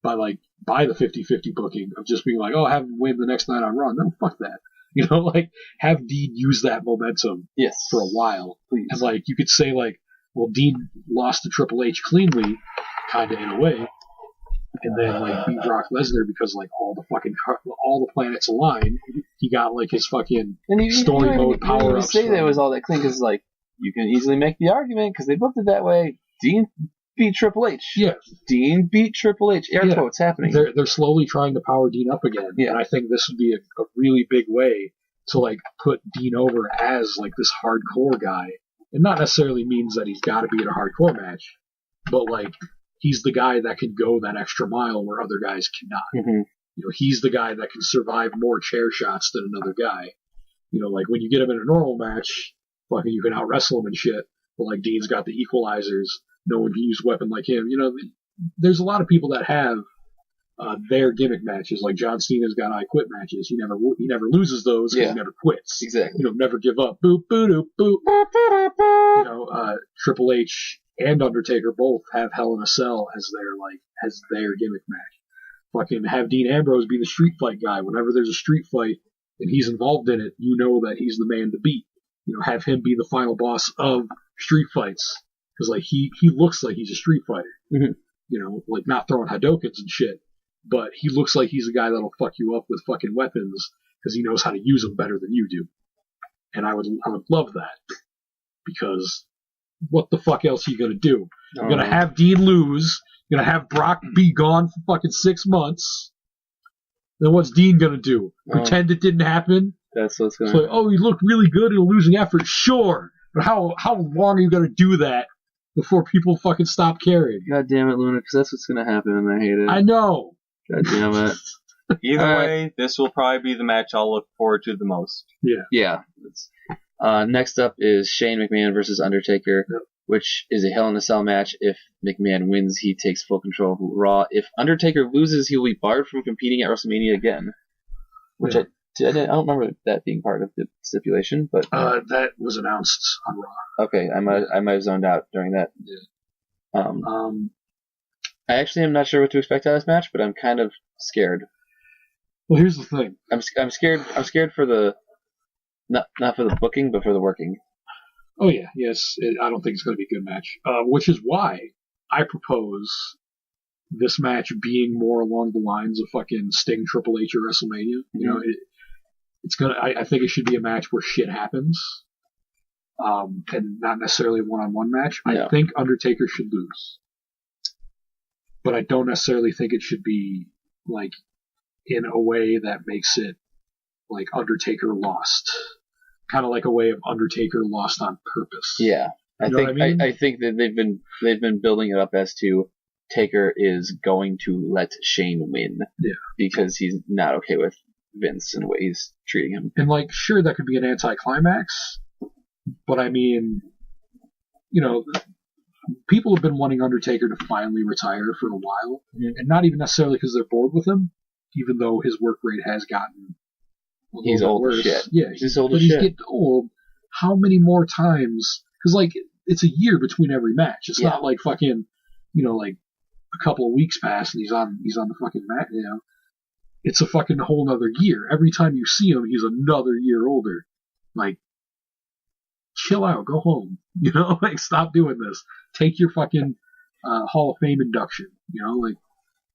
by the 50-50 booking of just being like, oh, have him win the next night on Raw. No, fuck that. You know, like, have Dean use that momentum for a while. Please. And like, you could say like, well, Dean lost to Triple H cleanly, kind of in a way, and then like beat Brock Lesnar because like all the planets aligned. He got like his fucking story mode power ups. Say that it was all that clean because like you can easily make the argument because they booked it that way. Dean beat Triple H. Yeah, Dean beat Triple H. Air quotes happening. They're slowly trying to power Dean up again. Yeah, and I think this would be a really big way to like put Dean over as like this hardcore guy. It not necessarily means that he's got to be in a hardcore match, but like he's the guy that can go that extra mile where other guys cannot. Mm-hmm. he's the guy that can survive more chair shots than another guy. Like when you get him in a normal match, fucking you can out wrestle him and shit. But like Dean's got the equalizers. No one can use a weapon like him. There's a lot of people that have their gimmick matches. Like John Cena's got I Quit matches. He never loses those because he never quits. Exactly. Never give up. Boop boop doop boop. Triple H and Undertaker both have Hell in a Cell as their gimmick match. Fucking have Dean Ambrose be the street fight guy. Whenever there's a street fight and he's involved in it, that he's the man to beat. Have him be the final boss of street fights. Because like he looks like he's a street fighter. Mm-hmm. Like not throwing Hadokens and shit. But he looks like he's a guy that'll fuck you up with fucking weapons because he knows how to use them better than you do. And I would love that. Because what the fuck else are you gonna do? You're gonna have Dean lose. You're gonna have Brock be gone for fucking 6 months. Then what's Dean gonna do? Pretend it didn't happen? That's what's gonna. Like, he looked really good in a losing effort. Sure, but how long are you gonna do that before people fucking stop caring? God damn it, Luna, because that's what's gonna happen, and I hate it. I know. God damn it. Either way, this will probably be the match I'll look forward to the most. Yeah. Next up is Shane McMahon versus Undertaker, which is a Hell in a Cell match. If McMahon wins, he takes full control of Raw. If Undertaker loses, he will be barred from competing at WrestleMania again. Which I don't remember that being part of the stipulation, but that was announced on Raw. Okay, I might have zoned out during that. Yeah. I actually am not sure what to expect out of this match, but I'm kind of scared. Well, here's the thing. I'm scared. I'm scared for the not for the booking, but for the working. Oh yeah, yes. I don't think it's going to be a good match. Which is why I propose this match being more along the lines of fucking Sting Triple H at WrestleMania. It's gonna. I think it should be a match where shit happens, and not necessarily a one-on-one match. I think Undertaker should lose. But I don't necessarily think it should be, like, in a way that makes it, like, Undertaker lost. Kind of like a way of Undertaker lost on purpose. Yeah. I think that they've been building it up as to Taker is going to let Shane win. Yeah. Because he's not okay with Vince and the way he's treating him. And, like, sure, that could be an anticlimax. But, I mean, people have been wanting Undertaker to finally retire for a while, and not even necessarily because they're bored with him, even though his work rate has gotten he's old worse. As shit. Yeah, he's old but as he's shit. getting old. How many more times? Because like it's a year between every match. It's not like fucking like a couple of weeks pass and he's on the fucking mat. It's a fucking whole nother year. Every time you see him, he's another year older. Like, chill out, go home. Like stop doing this. Take your fucking Hall of Fame induction. Like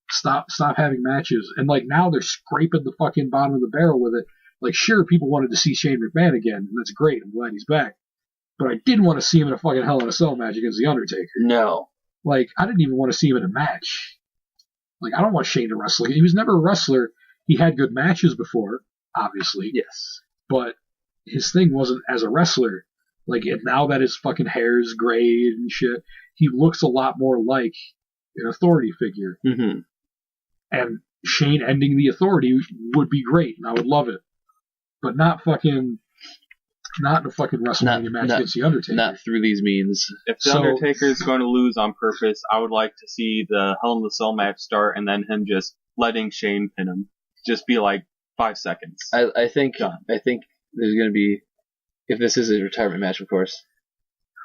stop having matches. And like now they're scraping the fucking bottom of the barrel with it. Like sure, people wanted to see Shane McMahon again, and that's great. I'm glad he's back. But I didn't want to see him in a fucking Hell in a Cell match against The Undertaker. No. Like I didn't even want to see him in a match. Like I don't want Shane to wrestle. He was never a wrestler. He had good matches before, obviously. Yes. But his thing wasn't as a wrestler. Like, now that his fucking hair's grayed and shit, he looks a lot more like an authority figure. Mm-hmm. And Shane ending the authority would be great, and I would love it. But not in a fucking WrestleMania match against The Undertaker. Not through these means. If The Undertaker is going to lose on purpose, I would like to see the Hell in the Cell match start and then him just letting Shane pin him. Just be like 5 seconds. I think there's going to be, if this is a retirement match, of course,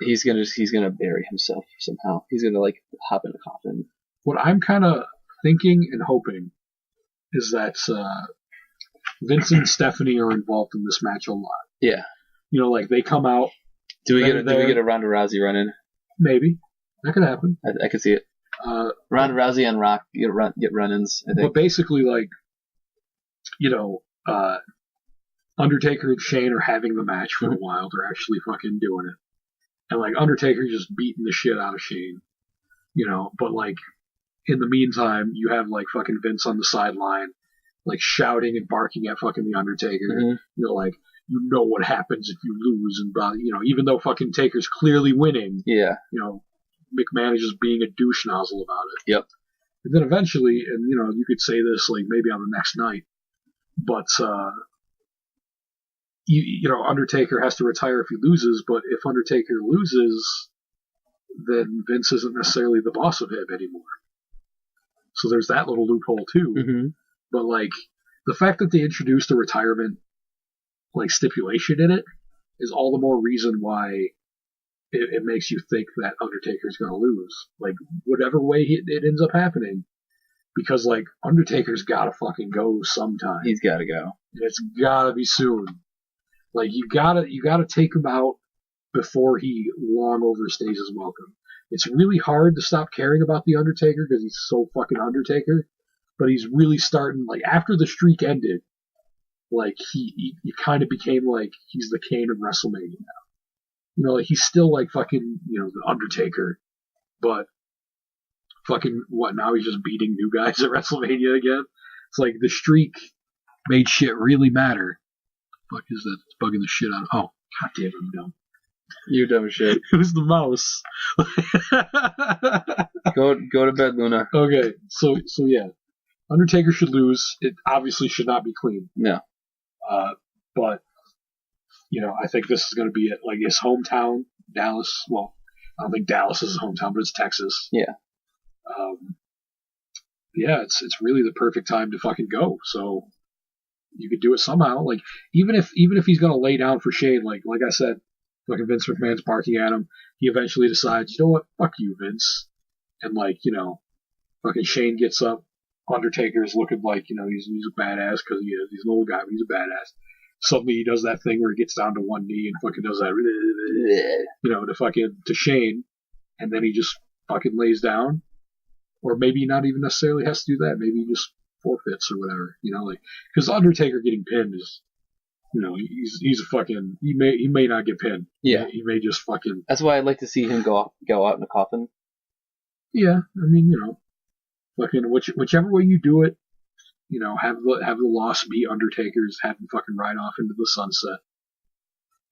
he's gonna bury himself somehow. He's gonna like hop in a coffin. What I'm kind of thinking and hoping is that Vincent and Stephanie are involved in this match a lot. Yeah. Like they come out. Do we get a Ronda Rousey run in? Maybe that could happen. I could see it. Ronda Rousey and Rock get run-ins. I think. But basically, like, Undertaker and Shane are having the match for a while. They're actually fucking doing it. And, like, Undertaker's just beating the shit out of Shane. But, like, in the meantime, you have, like, fucking Vince on the sideline, like, shouting and barking at fucking The Undertaker. Mm-hmm. Like, what happens if you lose. And, even though fucking Taker's clearly winning. Yeah. McMahon is just being a douche nozzle about it. Yep. And then eventually, and you could say this like maybe on the next night, but Undertaker has to retire if he loses. But if Undertaker loses, then Vince isn't necessarily the boss of him anymore. So there's that little loophole too. Mm-hmm. But like the fact that they introduced a retirement like stipulation in it is all the more reason why it makes you think that Undertaker's going to lose. Like whatever way it ends up happening, because like Undertaker's got to fucking go sometime. He's got to go. It's got to be soon. Like you gotta take him out before he long overstays his welcome. It's really hard to stop caring about the Undertaker because he's so fucking Undertaker. But he's really starting, like, after the streak ended, like, he kind of became, like, he's the Kane of WrestleMania now. Like, he's still, like, fucking, the Undertaker. But, fucking, now he's just beating new guys at WrestleMania again? It's like, the streak made shit really matter. Fuck is that? It's bugging the shit out. Oh, god damn it, I'm dumb. You're dumb as shit. It was the mouse. Go to bed, Luna. Okay, so yeah. Undertaker should lose. It obviously should not be clean. No. But, I think this is going to be it. Like, his hometown, Dallas. Well, I don't think Dallas is his hometown, but it's Texas. Yeah. Yeah, it's really the perfect time to fucking go. So, you could do it somehow. Like, even if he's going to lay down for Shane, like I said, fucking Vince McMahon's barking at him, he eventually decides, you know what, fuck you, Vince. And, like, fucking Shane gets up. Undertaker's looking like, he's a badass because he is. He's an old guy, but he's a badass. Suddenly he does that thing where he gets down to one knee and fucking does that, to Shane, and then he just fucking lays down. Or maybe not even necessarily has to do that. Maybe he just forfeits or whatever, because Undertaker getting pinned is, he's a fucking, he may not get pinned. Yeah. He may just fucking. That's why I'd like to see him go out in a coffin. Yeah, I mean, fucking whichever way you do it, have the loss be Undertaker's, have him fucking ride off into the sunset.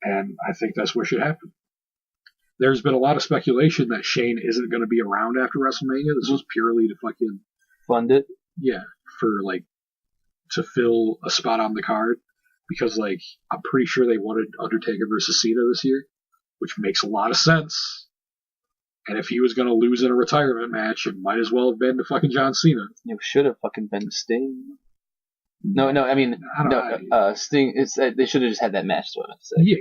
And I think that's what should happen. There's been a lot of speculation that Shane isn't going to be around after WrestleMania. This was purely to fucking fund it. Yeah, for like to fill a spot on the card, because like I'm pretty sure they wanted Undertaker versus Cena this year, which makes a lot of sense. And if he was going to lose in a retirement match, it might as well have been to fucking John Cena. It should have fucking been Sting. No, I mean, Sting. They should have just had that match. Is what I'm saying. Yeah.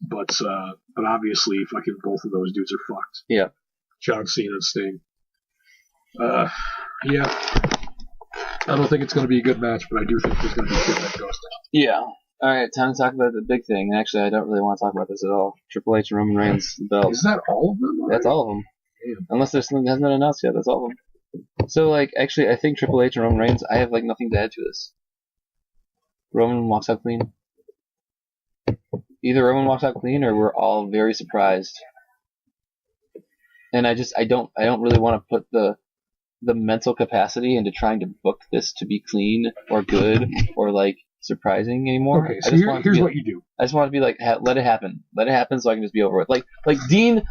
But obviously, fucking both of those dudes are fucked. Yeah. John Cena and Sting. Yeah. I don't think it's going to be a good match, but I do think there's going to be shit that goes down. Yeah. All right, time to talk about the big thing. Actually, I don't really want to talk about this at all. Triple H and Roman Reigns, the belt. Is that all of them? That's all of them. Damn. Unless there's something that hasn't been announced yet, that's all of them. So, like, actually, I think Triple H and Roman Reigns, I have, like, nothing to add to this. Roman walks out clean. Either Roman walks out clean, or we're all very surprised. And I don't really want to put the mental capacity into trying to book this to be clean or good or, like, surprising anymore. Okay, so here's what you do. I just want to be like, let it happen. Let it happen so I can just be over it. Like Dean,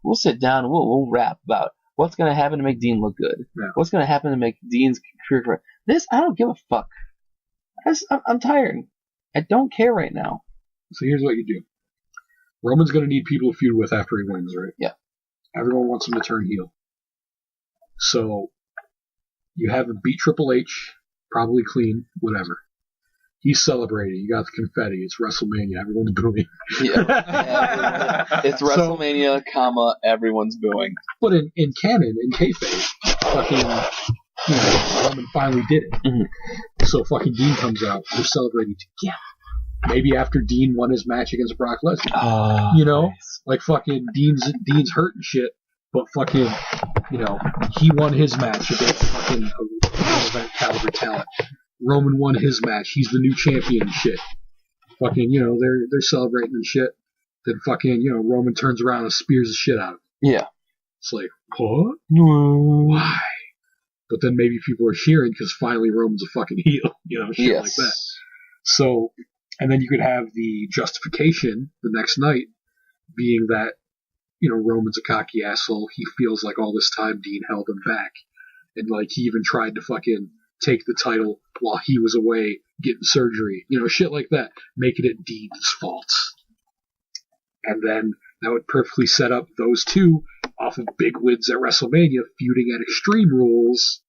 we'll sit down and we'll rap about what's going to happen to make Dean look good. Yeah. What's going to happen to make Dean's career correct. This, I don't give a fuck. I'm tired. I don't care right now. So here's what you do. Roman's going to need people to feud with after he wins, right? Yeah. Everyone wants him to turn heel. So you have him beat Triple H, probably clean, whatever. He's celebrating. You got the confetti. It's WrestleMania. Everyone's booing. Yeah. It's WrestleMania, everyone's booing. But in canon, in kayfabe, fucking, Roman finally did it. Mm-hmm. So fucking Dean comes out. They're celebrating together. Maybe after Dean won his match against Brock Lesnar. Oh, nice. Like fucking Dean's hurt and shit, but fucking, he won his match against fucking event caliber talent. Roman won his match. He's the new champion and shit. Fucking, they're celebrating and shit. Then fucking, Roman turns around and spears the shit out of him. Yeah. It's like, what? No. Why? But then maybe people are cheering because finally Roman's a fucking heel. Shit yes. like that. So, and then you could have the justification the next night being that, Roman's a cocky asshole. He feels like all this time Dean held him back. and like he even tried to fucking take the title while he was away getting surgery. You know, shit like that, making it Dean's fault. And then that would perfectly set up those two off of big wins at WrestleMania, feuding at Extreme Rules.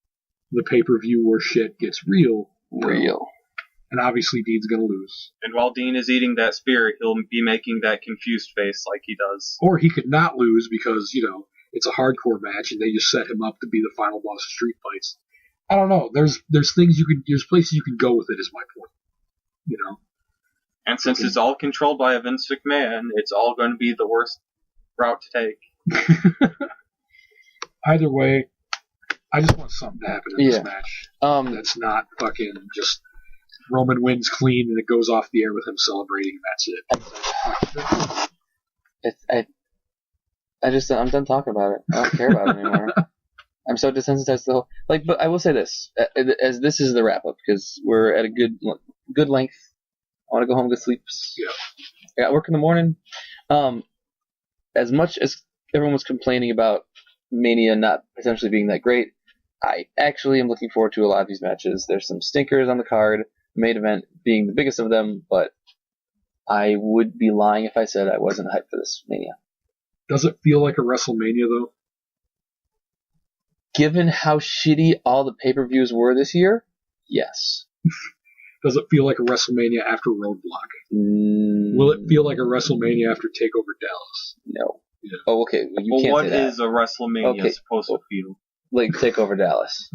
The pay-per-view where shit gets real. And obviously Dean's gonna lose. And while Dean is eating that spear, he'll be making that confused face like he does. Or he could not lose because, you know, it's a hardcore match and they just set him up to be the final boss of Street Fights. I don't know. There's places you can go with it, is my point. You know? And since it's all controlled by a Vince McMahon, it's all going to be the worst route to take. Either way, I just want something to happen in this match. That's not fucking just Roman wins clean and it goes off the air with him celebrating and that's it. I'm done talking about it. I don't care about it anymore. I'm so desensitized to the whole, but I will say this, as this is the wrap up, because we're at a good length. I want to go home and get sleep. Yeah. I got work in the morning. As much as everyone was complaining about Mania not potentially being that great, I actually am looking forward to a lot of these matches. There's some stinkers on the card, main event being the biggest of them, but I would be lying if I said I wasn't hyped for this Mania. Does it feel like a WrestleMania, though? Given how shitty all the pay-per-views were this year, yes. Does it feel like a WrestleMania after Roadblock? Will it feel like a WrestleMania after TakeOver Dallas? No. Yeah. Oh, okay. You can't what say that. is a WrestleMania supposed to feel? Like TakeOver Dallas.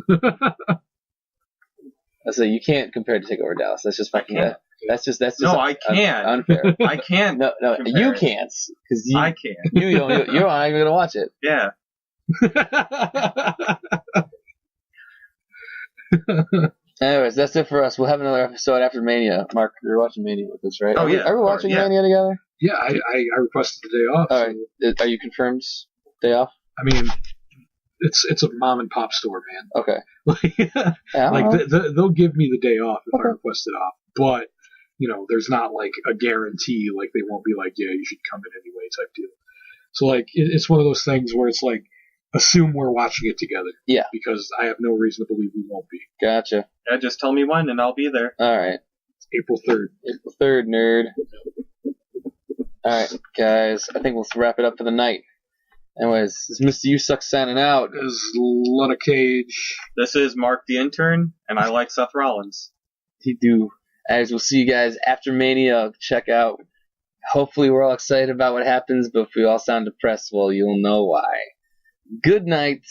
I say you can't compare it to TakeOver Dallas. That's just fucking. That's just. No, I can't. Unfair. I can't. No, you can't because I can't. You're not even gonna watch it. Yeah. Anyways, that's it for us. We'll have another episode after Mania. Mark, you're watching Mania with us, right? Oh, yeah. Are we watching Mania together? Yeah, I requested the day off. All right. Are you confirmed day off? I mean, it's a mom and pop store, man. Okay. They'll give me the day off if I request it off, but you know, there's not like a guarantee. Like they won't be like, yeah, you should come in anyway type deal. So like, it's one of those things where it's like, assume we're watching it together. Yeah. Because I have no reason to believe we won't be. Gotcha. Yeah, just tell me when and I'll be there. All right. It's April 3rd. April 3rd, nerd. All right, guys. I think we'll wrap it up for the night. Anyways, this is Mr. You Suck signing out. This is LunaKage. This is Mark the Intern, and I like Seth Rollins. You do. As we'll see you guys after Mania. Check out. Hopefully we're all excited about what happens, but if we all sound depressed, well, you'll know why. Good night.